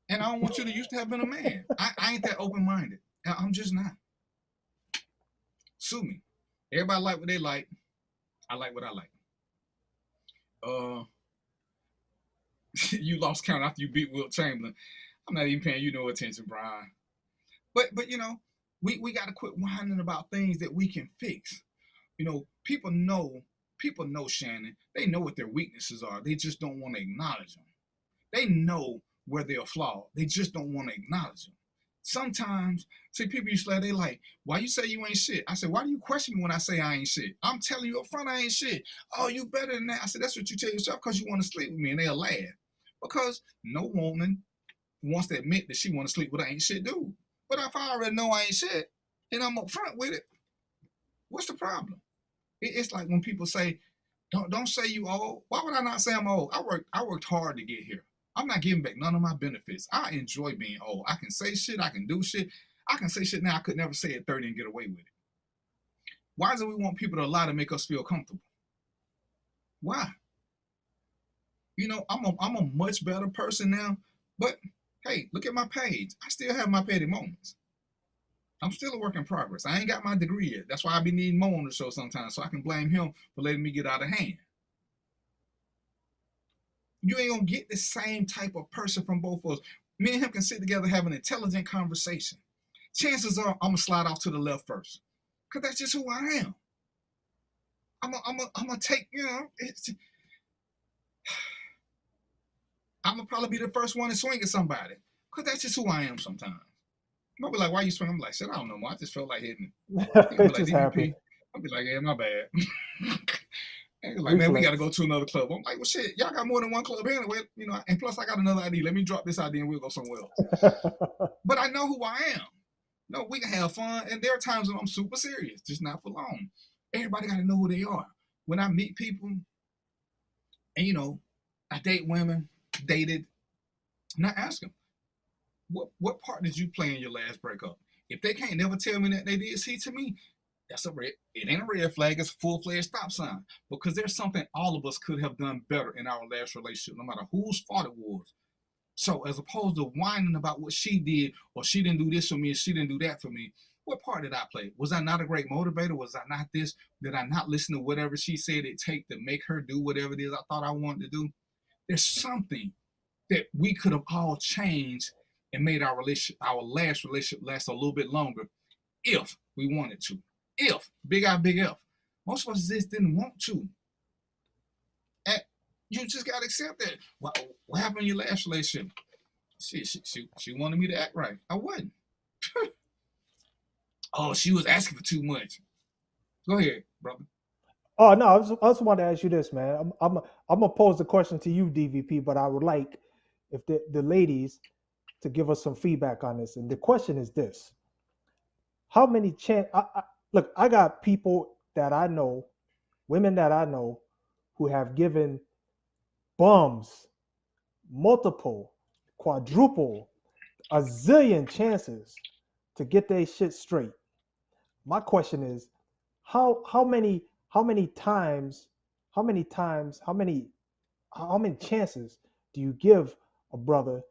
And I don't want you to used to have been a man. I ain't that open-minded. I'm just not. Sue me. Everybody like what they like. I like what I like. You lost count after you beat Wilt Chamberlain. I'm not even paying you no attention, Brian. But you know, we got to quit whining about things that we can fix. You know, people know, Shannon. They know what their weaknesses are. They just don't want to acknowledge them. They know where they're flawed. They just don't want to acknowledge them. Sometimes, see, people used to say, they like, why you say you ain't shit? I said, why do you question me when I say I ain't shit? I'm telling you up front I ain't shit. Oh, you better than that. I said, that's what you tell yourself because you want to sleep with me. And they'll laugh. Because no woman wants to admit that she want to sleep with an ain't shit dude. But if I already know I ain't shit, and I'm up front with it, what's the problem? It's like when people say, don't say you old. Why would I not say I'm old? I worked hard to get here. I'm not giving back none of my benefits. I enjoy being old. I can say shit. I can do shit. I can say shit now I could never say at 30 and get away with it. Why do we want people to lie to make us feel comfortable? Why? You know, I'm a much better person now, but hey, look at my page. I still have my petty moments. I'm still a work in progress. I ain't got my degree yet. That's why I be needing Mo on the show sometimes, so I can blame him for letting me get out of hand. You ain't gonna get the same type of person from both of us. Me and him can sit together, have an intelligent conversation. Chances are I'm gonna slide off to the left first, cause that's just who I am. I'm gonna take, you know, I'm gonna probably be the first one to swing at somebody, cause that's just who I am sometimes. I'll be like, why you swing? I'm like, shit, I don't know, I just felt like hitting it. He'll be like, just DVP. happened. I'll be like, yeah, my bad. And he's like, man, we got to go to another club. I'm like, well, shit, y'all got more than one club anyway, you know. And plus, I got another ID. Let me drop this ID and we'll go somewhere else. But I know who I am. No, we can have fun, and there are times when I'm super serious, just not for long. Everybody got to know who they are. When I meet people, and you know, I date women, dated, and I ask them, what part did you play in your last breakup? If they can't never tell me that they did, see, to me, that's it ain't a red flag, it's a full-fledged stop sign. Because there's something all of us could have done better in our last relationship, no matter whose fault it was. So as opposed to whining about what she did, or she didn't do this for me, and she didn't do that for me, what part did I play? Was I not a great motivator? Was I not this? Did I not listen to whatever she said it take to make her do whatever it is I thought I wanted to do? There's something that we could have all changed and made our last relationship last a little bit longer if we wanted to. If, big I, big F. Most of us just didn't want to. And you just got to accept that. What happened in your last relationship? She wanted me to act right. I wouldn't. Oh, she was asking for too much. Go ahead, brother. Oh no, I just want to ask you this, man. I'm gonna pose the question to you, DVP, but I would like if the ladies to give us some feedback on this. And the question is this: how many look, I got people that I know, women that I know, who have given bums multiple, quadruple, a zillion chances to get their shit straight. My question is, how many times, how many chances do you give a brother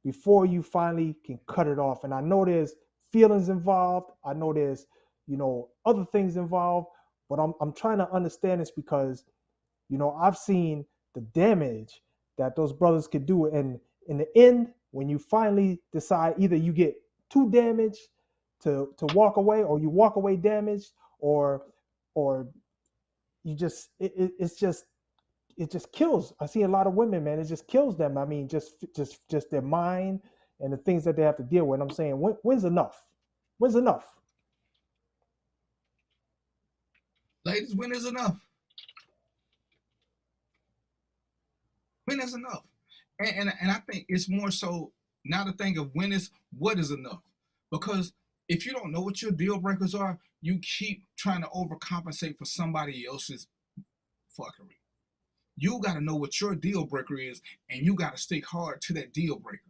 before you finally can cut it off? And I know there's feelings involved. I know there's, you know, other things involved, but I'm trying to understand this because, you know, I've seen the damage that those brothers could do. And in the end, when you finally decide, either you get too damaged to walk away, or you walk away damaged, or you just it just kills. I see a lot of women, man. It just kills them. I mean, just their mind and the things that they have to deal with. I'm saying, when's enough? When's enough? Ladies, when is enough? When is enough? And I think it's more so now the thing of what is enough. Because if you don't know what your deal breakers are, you keep trying to overcompensate for somebody else's fuckery. You got to know what your deal breaker is, and you got to stick hard to that deal breaker.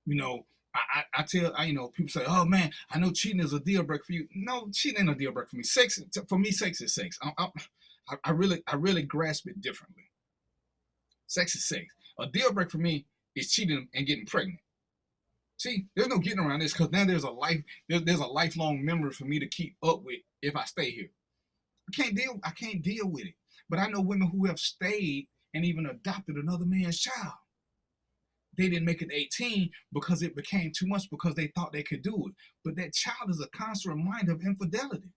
You know, I tell, you know, people say, oh man, I know cheating is a deal breaker for you. No, cheating ain't a deal breaker for me. Sex is sex. I really grasp it differently. Sex is sex. A deal breaker for me is cheating and getting pregnant. See, there's no getting around this, because now there's a lifelong memory for me to keep up with if I stay here. I can't deal with it. But I know women who have stayed and even adopted another man's child. They didn't make it 18 because it became too much, because they thought they could do it. But that child is a constant reminder of infidelity.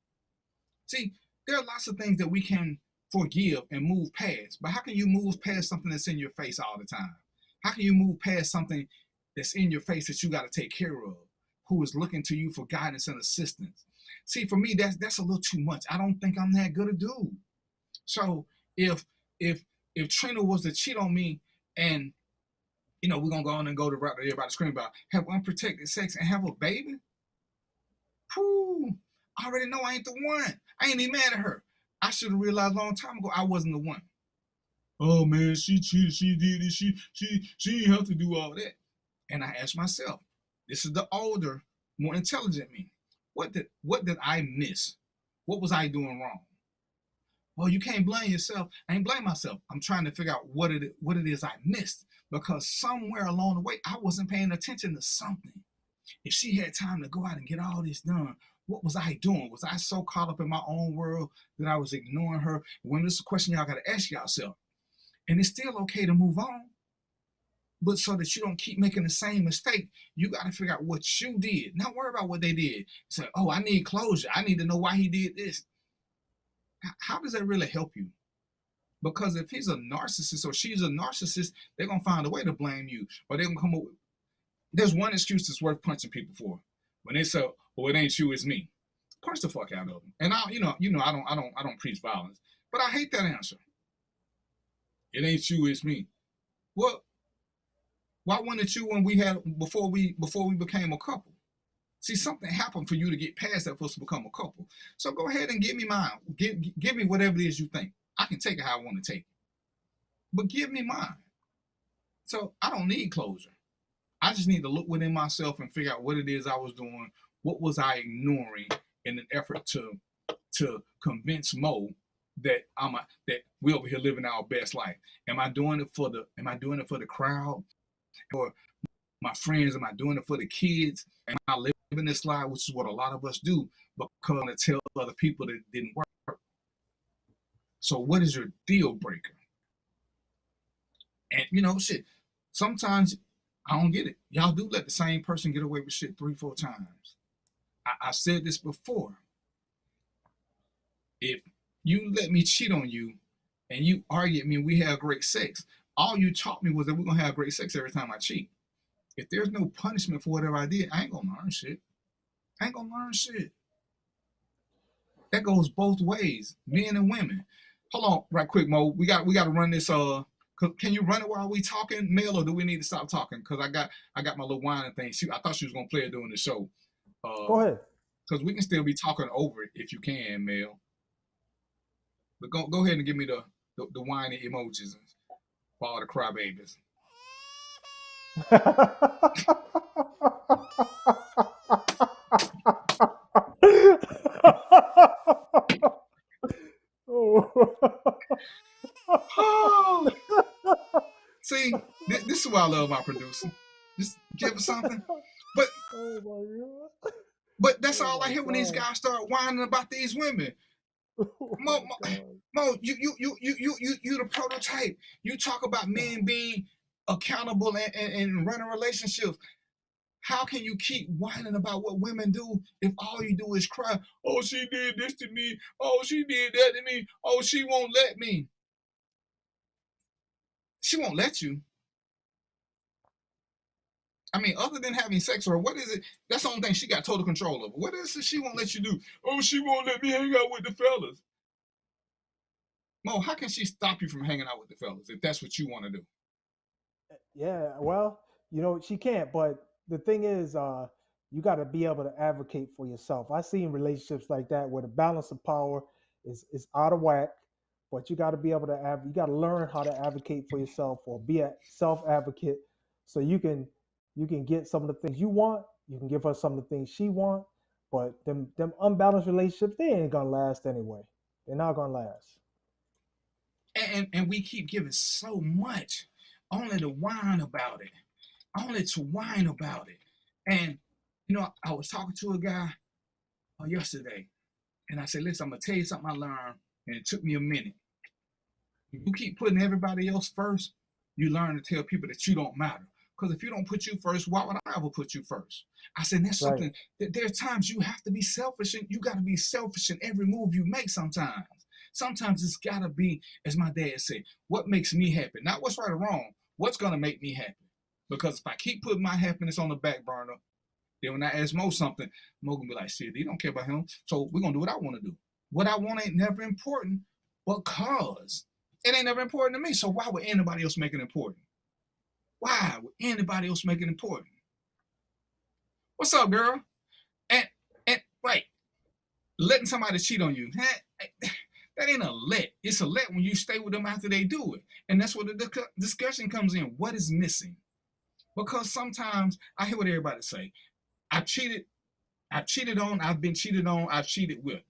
See, there are lots of things that we can forgive and move past. But how can you move past something that's in your face all the time? How can you move past something that's in your face that you got to take care of, who is looking to you for guidance and assistance? See, for me, that's a little too much. I don't think I'm that good a dude. So if Trina was to cheat on me, and you know, we're gonna go on and go to route that everybody scream about, have unprotected sex and have a baby, whew, I already know I ain't the one. I ain't even mad at her. I should have realized a long time ago I wasn't the one. oh man, she cheated, she did it, she didn't have to do all that. And I asked myself, this is the older, more intelligent me. What did I miss? What was I doing wrong? Well, you can't blame yourself. I ain't blame myself. I'm trying to figure out what it is I missed, because somewhere along the way I wasn't paying attention to something. If she had time to go out and get all this done, what was I doing? Was I so caught up in my own world that I was ignoring her? When this is a question y'all got to ask yourself. And it's still okay to move on. But so that you don't keep making the same mistake, you got to figure out what you did. Not worry about what they did. Say, oh, I need closure. I need to know why he did this. How does that really help you? Because if he's a narcissist or she's a narcissist, they're going to find a way to blame you. Or they're going to come up with, there's one excuse that's worth punching people for. When they say, "Oh, it ain't you, it's me," punch the fuck out of them. And I don't preach violence, but I hate that answer. It ain't you, it's me. Well, why wasn't it you when we had before we became a couple? See, something happened for you to get past that for us to become a couple. So go ahead and give me mine. Give me whatever it is you think. I can take it how I want to take it, but give me mine. So I don't need closure. I just need to look within myself and figure out what it is I was doing. What was I ignoring in an effort to convince Mo that that we over here living our best life? Am I doing it for the crowd or my friends? Am I doing it for the kids? Am I living this life, which is what a lot of us do, because I want to tell other people that it didn't work? So what is your deal breaker? And shit, sometimes I don't get it. Y'all do let the same person get away with shit 3-4 times. I said this before. If you let me cheat on you and you argue at me and we have great sex, all you taught me was that we're going to have great sex every time I cheat. If there's no punishment for whatever I did, I ain't going to learn shit. I ain't going to learn shit. That goes both ways, men and women. Hold on right quick, Mo. We got to run this. Can you run it while we talking, Mel, or do we need to stop talking? Because I got my little whining thing. I thought she was going to play it during the show. Go ahead. Because we can still be talking over it if you can, Mel. But go ahead and give me the whiny emojis for all the crybabies. Oh. See, this is why I love my producer. Just give us something. But oh my God. But that's all I hear when these guys start whining about these women. Mo, you the prototype. You talk about men being accountable and running relationships. How can you keep whining about what women do if all you do is cry? Oh, she did this to me. Oh, she did that to me. Oh, she won't let me. She won't let you. I mean, other than having sex with her, what is it? That's the only thing she got total control over. What is it she won't let you do? Oh, she won't let me hang out with the fellas. Mo, how can she stop you from hanging out with the fellas if that's what you want to do? Yeah, well, she can't. But the thing is, you got to be able to advocate for yourself. I've seen relationships like that where the balance of power is out of whack. But you got to be able to you got to learn how to advocate for yourself or be a self-advocate, so you can get some of the things you want. You can give her some of the things she wants. But them unbalanced relationships, they ain't gonna last anyway. They're not gonna last. And we keep giving so much, only to whine about it. Only to whine about it. And I was talking to a guy yesterday, and I said, listen, I'm gonna tell you something I learned, and it took me a minute. You keep putting everybody else first, you learn to tell people that you don't matter. Because if you don't put you first, why would I ever put you first? I said, that's something that there's times you have to be selfish, and you got to be selfish in every move you make sometimes. Sometimes it's got to be, as my dad said, what makes me happy? Not what's right or wrong, what's going to make me happy? Because if I keep putting my happiness on the back burner, then when I ask Mo something, Mo going to be like, shit, he don't care about him, so we're going to do what I want to do. What I want ain't never important because it ain't never important to me, so why would anybody else make it important? Why would anybody else make it important? What's up, girl? And wait, letting somebody cheat on you. That ain't a let. It's a let when you stay with them after they do it. And that's where the discussion comes in. What is missing? Because sometimes I hear what everybody say. I've cheated on, I've been cheated on, I've cheated with.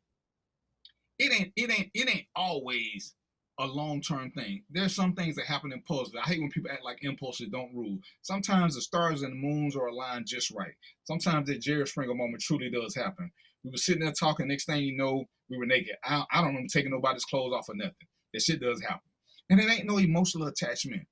It ain't always a long-term thing. There's some things that happen impulsively. I hate when people act like impulses don't rule. Sometimes the stars and the moons are aligned just right. Sometimes that Jerry Springer moment truly does happen. We were sitting there talking, next thing you know, we were naked. I don't remember taking nobody's clothes off or nothing. That shit does happen. And it ain't no emotional attachment.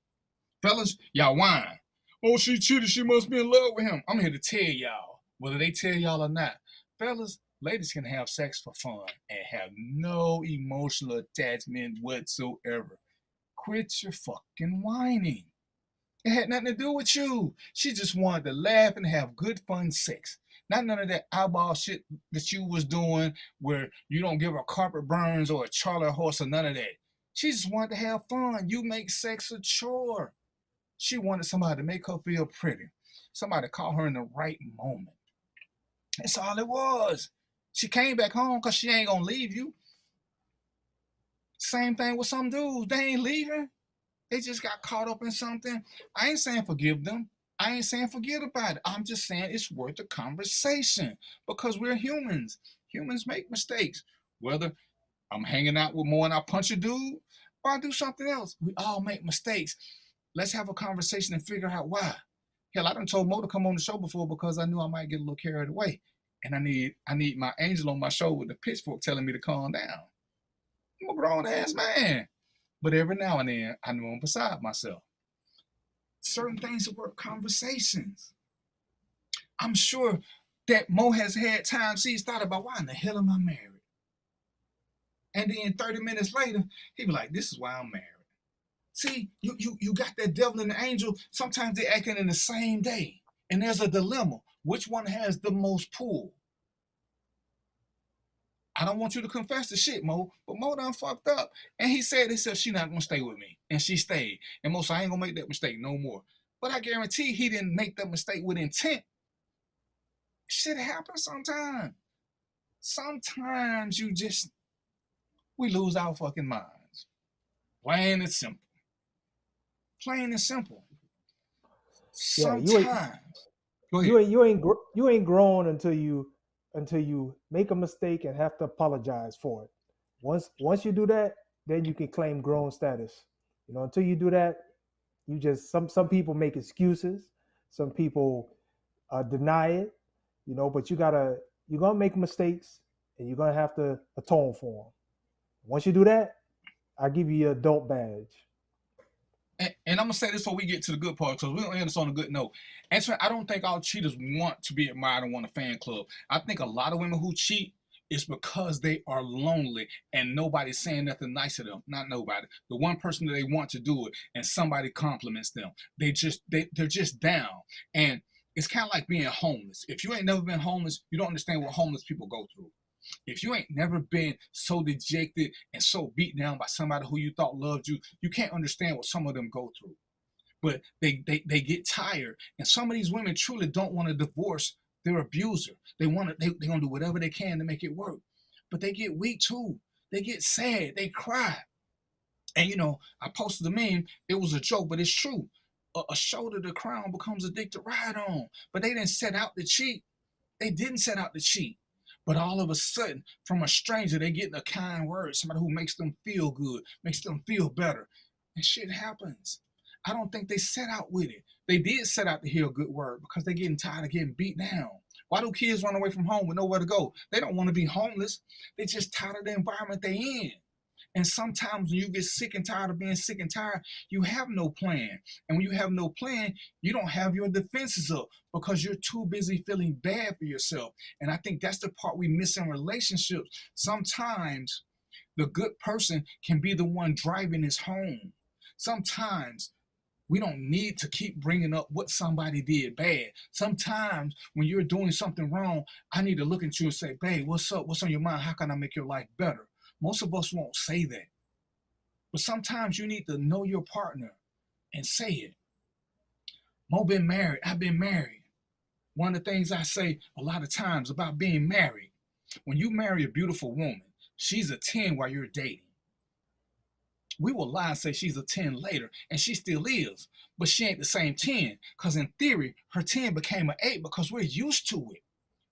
Fellas, y'all whine. Oh, she cheated, she must be in love with him. I'm here to tell y'all, whether they tell y'all or not. Fellas, ladies can have sex for fun and have no emotional attachment whatsoever. Quit your fucking whining. It had nothing to do with you. She just wanted to laugh and have good fun sex. Not none of that eyeball shit that you was doing where you don't give her carpet burns or a Charlie horse or none of that. She just wanted to have fun. You make sex a chore. She wanted somebody to make her feel pretty. Somebody to call her in the right moment. That's all it was. She came back home because she ain't gonna leave you. Same thing with some dudes. They ain't leaving. They just got caught up in something. I ain't saying forgive them. I ain't saying forget about it. I'm just saying it's worth a conversation because we're humans. Humans make mistakes. Whether I'm hanging out with more and I punch a dude or I do something else, we all make mistakes. Let's have a conversation and figure out why. Hell, I done told Mo to come on the show before because I knew I might get a little carried away. And I need my angel on my shoulder with the pitchfork telling me to calm down. I'm a grown ass man. But every now and then, I know I'm beside myself. Certain things are worth conversations. I'm sure that Mo has had times he's thought about, why in the hell am I married? And then 30 minutes later, he be like, this is why I'm married. See, you got that devil and the angel. Sometimes they're acting in the same day. And there's a dilemma. Which one has the most pull? I don't want you to confess the shit, Mo, but Mo done fucked up. And he said she not gonna stay with me. And she stayed. And Mo said, I ain't gonna make that mistake no more. But I guarantee he didn't make that mistake with intent. Shit happens sometimes. Sometimes we lose our fucking minds. Plain and simple. Plain and simple. Sometimes. You ain't grown until you make a mistake and have to apologize for it. Once you do that, then you can claim grown status. Until you do that, you just some people make excuses, some people deny it, but you're gonna make mistakes and you're gonna have to atone for them. Once you do that, I give you your adult badge. And I'm gonna say this before we get to the good part, because we don't end this on a good note. And so I don't think all cheaters want to be admired and want a fan club. I think a lot of women who cheat is because they are lonely and nobody's saying nothing nice to them. Not nobody. The one person that they want to do it and somebody compliments them. They're just down. And it's kind of like being homeless. If you ain't never been homeless, you don't understand what homeless people go through. If you ain't never been so dejected and so beat down by somebody who you thought loved you, you can't understand what some of them go through. But they get tired. And some of these women truly don't want to divorce their abuser. They're gonna do whatever they can to make it work. But they get weak too. They get sad. They cry. And I posted a meme. It was a joke, but it's true. A shoulder to cry on becomes a dick to ride on. But they didn't set out to cheat. They didn't set out to cheat. But all of a sudden, from a stranger, they getting a kind word, somebody who makes them feel good, makes them feel better. And shit happens. I don't think they set out with it. They did set out to hear a good word because they're getting tired of getting beat down. Why do kids run away from home with nowhere to go? They don't want to be homeless. They're just tired of the environment they're in. And sometimes when you get sick and tired of being sick and tired, you have no plan. And when you have no plan, you don't have your defenses up because you're too busy feeling bad for yourself. And I think that's the part we miss in relationships. Sometimes the good person can be the one driving us home. Sometimes we don't need to keep bringing up what somebody did bad. Sometimes when you're doing something wrong, I need to look at you and say, babe, what's up? What's on your mind? How can I make your life better? Most of us won't say that. But sometimes you need to know your partner and say it. Mo been married. I've been married. One of the things I say a lot of times about being married, when you marry a beautiful woman, she's a 10 while you're dating. We will lie and say she's a 10 later, and she still is, but she ain't the same 10, because in theory, her 10 became an 8 because we're used to it.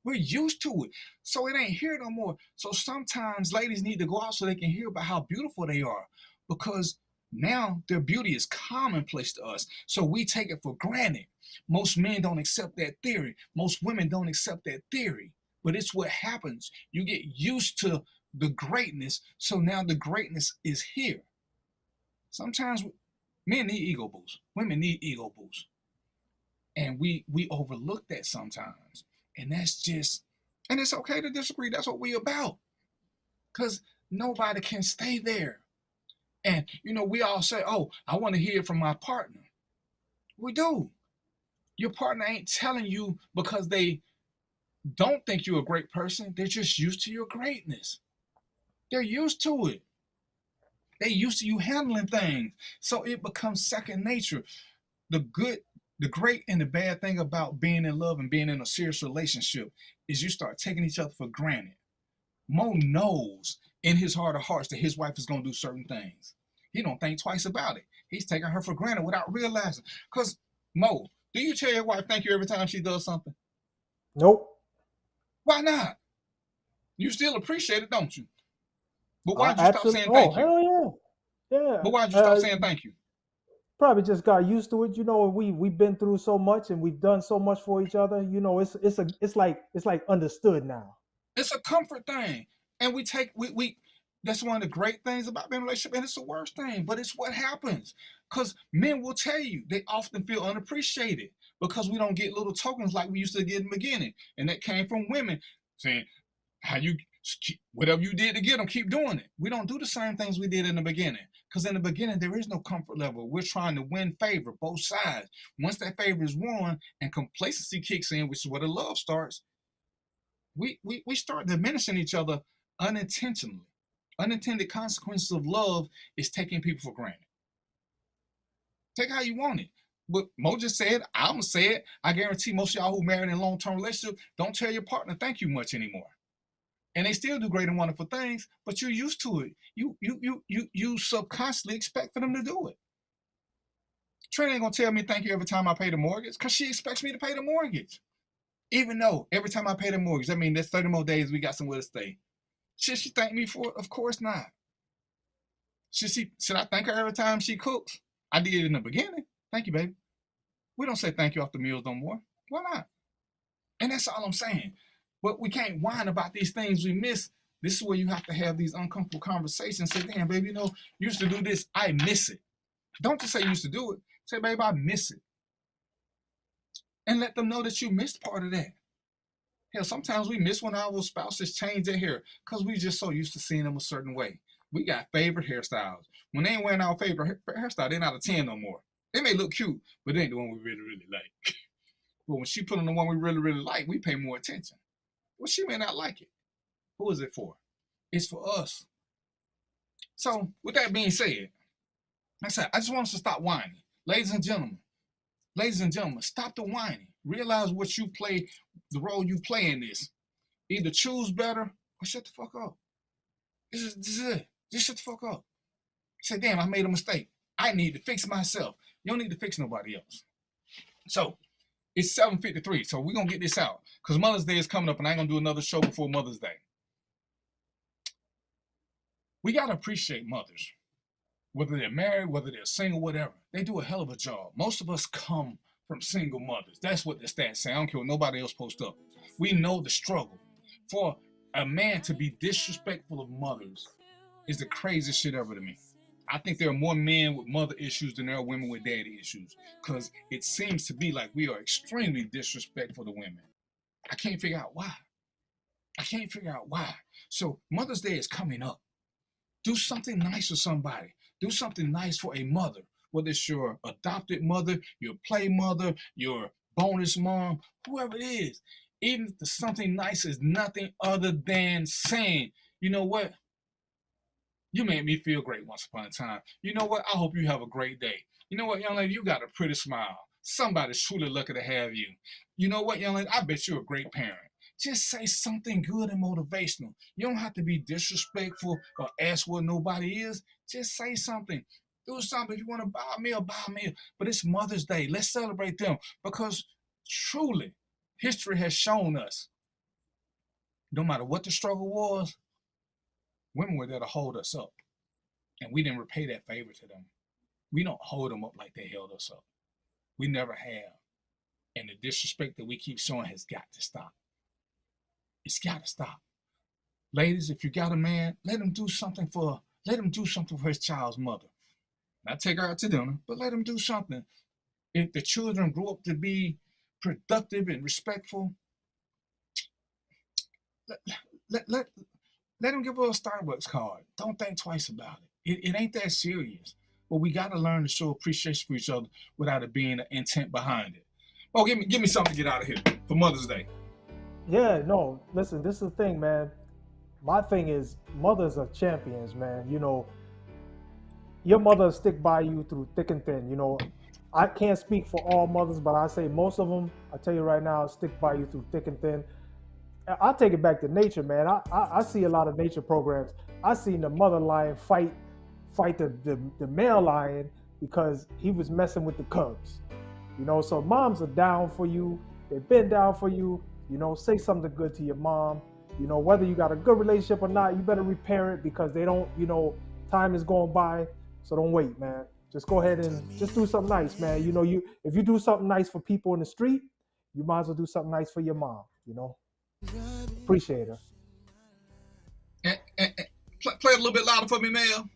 We're used to it. So it ain't here no more. So sometimes ladies need to go out so they can hear about how beautiful they are, because now their beauty is commonplace to us. So we take it for granted. Most men don't accept that theory. Most women don't accept that theory. But it's what happens. You get used to the greatness, so now the greatness is here. Sometimes men need ego boosts. Women need ego boosts. And we overlook that sometimes. And that's just, and it's okay to disagree. That's what we about. Because nobody can stay there. And, you know, we all say, oh, I want to hear from my partner. We do. Your partner ain't telling you because they don't think you're a great person. They're just used to your greatness. They're used to it. They used to you handling things. So it becomes second nature. The good, the great and the bad thing about being in love and being in a serious relationship is you start taking each other for granted. Mo knows in his heart of hearts that his wife is going to do certain things. He don't think twice about it. He's taking her for granted without realizing. Because, Mo, do you tell your wife thank you every time she does something? Nope. Why not? You still appreciate it, don't you? But why'd you stop saying thank you? Hell yeah. Yeah. But why'd you stop saying thank you? Probably just got used to it. You know, we've been through so much and we've done so much for each other. You know, it's like understood now. It's a comfort thing. And we that's one of the great things about being in a relationship, and it's the worst thing, but it's what happens. Because men will tell you they often feel unappreciated because we don't get little tokens like we used to get in the beginning. And that came from women saying, whatever you did to get them, keep doing it. We don't do the same things we did in the beginning. Because in the beginning, there is no comfort level. We're trying to win favor, both sides. Once that favor is won and complacency kicks in, which is where the love starts, we start diminishing each other unintentionally. Unintended consequences of love is taking people for granted. Take how you want it. But Mo just said, I'm going to say it. I guarantee most of y'all who married in a long-term relationship don't tell your partner thank you much anymore. And they still do great and wonderful things, but you're used to it. You subconsciously expect for them to do it. Trina ain't gonna tell me thank you every time I pay the mortgage, because she expects me to pay the mortgage. Even though every time I pay the mortgage, that means there's 30 more days we got somewhere to stay. Should she thank me for it? Of course not. Should I thank her every time she cooks? I did it in the beginning. Thank you, baby. We don't say thank you off the meals no more. Why not? And that's all I'm saying. But we can't whine about these things we miss. This is where you have to have these uncomfortable conversations. Say, damn, baby, you know, you used to do this. I miss it. Don't just say you used to do it. Say, babe, I miss it. And let them know that you missed part of that. Hell, sometimes we miss when our spouses change their hair because we just so used to seeing them a certain way. We got favorite hairstyles. When they ain't wearing our favorite hairstyle, they're not a 10 no more. They may look cute, but they ain't the one we really, really like. But when she put on the one we really, really like, we pay more attention. Well, she may not like it. Who is it for? It's for us. So, with that being said, like I said, I just want us to stop whining. Ladies and gentlemen, stop the whining. Realize what you play, the role you play in this. Either choose better or shut the fuck up. This is it. Just shut the fuck up. Say, damn, I made a mistake. I need to fix myself. You don't need to fix nobody else. So, it's 7:53, so we're going to get this out. Because Mother's Day is coming up, and I ain't going to do another show before Mother's Day. We got to appreciate mothers. Whether they're married, whether they're single, whatever. They do a hell of a job. Most of us come from single mothers. That's what the stats say. I don't care what nobody else posts up. We know the struggle. For a man to be disrespectful of mothers is the craziest shit ever to me. I think there are more men with mother issues than there are women with daddy issues, because it seems to be like we are extremely disrespectful to women. I can't figure out why. So Mother's Day is coming up. Do something nice for somebody. Do something nice for a mother, whether it's your adopted mother, your play mother, your bonus mom, whoever it is. Even if something nice is nothing other than saying, you know what? You made me feel great once upon a time. You know what? I hope you have a great day. You know what, young lady? You got a pretty smile. Somebody's truly lucky to have you. You know what, young lady? I bet you're a great parent. just say something good and motivational. You don't have to be disrespectful or ask what nobody is. Just say something. Do something. If you want to buy a meal, buy a meal. But it's Mother's Day. Let's celebrate them, because truly, history has shown us, no matter what the struggle was, women were there to hold us up. And we didn't repay that favor to them. We don't hold them up like they held us up. We never have. And the disrespect that we keep showing has got to stop. It's got to stop. Ladies, if you got a man, let him do something for his child's mother. Not take her out to dinner, but let him do something. If the children grow up to be productive and respectful, let him give her a Starbucks card. Don't think twice about it. It ain't that serious. But we got to learn to show appreciation for each other without it being an intent behind it. Oh, give me something to get out of here for Mother's Day. Yeah, no, listen, this is the thing, man. My thing is, mothers are champions, man. You know, your mother will stick by you through thick and thin. You know, I can't speak for all mothers, but I say most of them, I tell you right now, stick by you through thick and thin. I'll take it back to nature, man. I see a lot of nature programs. I seen the mother lion fight the male lion because he was messing with the cubs. You know, so moms are down for you. They've been down for you. You know, say something good to your mom. You know, whether you got a good relationship or not, you better repair it, because they don't, you know, time is going by. So don't wait, man. Just go ahead and just do something nice, man. You know, if you do something nice for people in the street, you might as well do something nice for your mom, you know. Appreciate her. Play a little bit louder for me, Mel.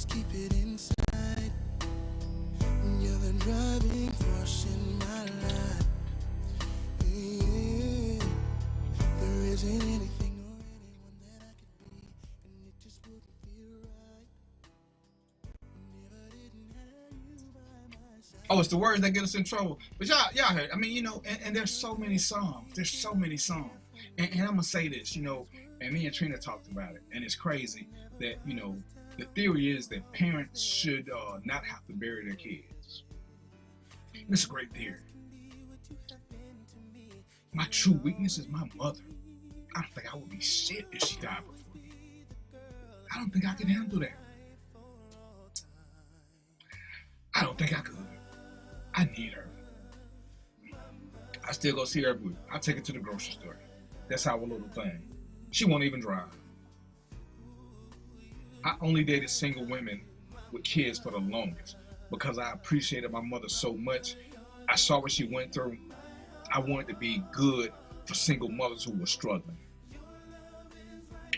Keep it inside. You're the driving force in my life. Yeah. There isn't anything or anyone that I could be, and it just wouldn't feel right. Never didn't have you by my side. Oh, it's the words that get us in trouble. But y'all heard. I mean, you know, and there's so many songs. There's so many songs. And I'm gonna say this, you know, and me and Trina talked about it, and it's crazy that, you know, the theory is that parents should not have to bury their kids. And it's a great theory. My true weakness is my mother. I don't think I would be shit if she died before me. I don't think I could handle that. I don't think I could. I need her. I still go see her every week. I take her to the grocery store. That's our little thing. She won't even drive. I only dated single women with kids for the longest because I appreciated my mother so much. I saw what she went through. I wanted to be good for single mothers who were struggling.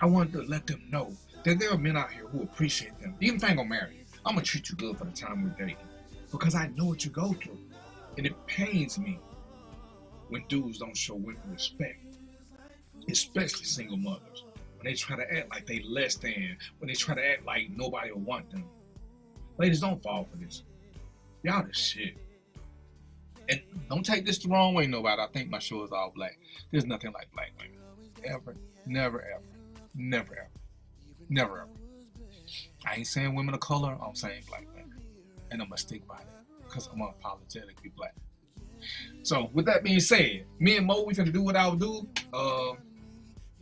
I wanted to let them know that there are men out here who appreciate them. Even if I ain't gonna marry you, I'm gonna treat you good for the time we're dating, because I know what you go through. And it pains me when dudes don't show women respect, especially single mothers. When they try to act like they less than, when they try to act like nobody will want them. Ladies, don't fall for this. Y'all the shit. And don't take this the wrong way, nobody. I think my show is all black. There's nothing like black women. Ever, never, ever, never, ever, never, ever. I ain't saying women of color, I'm saying black women. And I'm gonna stick by that, because I'm unapologetically black. So with that being said, me and Mo, we finna do what I would do.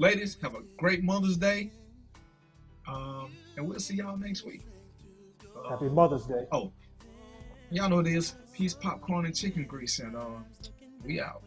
Ladies, have a great Mother's Day. And we'll see y'all next week. Happy Mother's Day. Oh, y'all know this. Peace, popcorn, and chicken grease, and we out.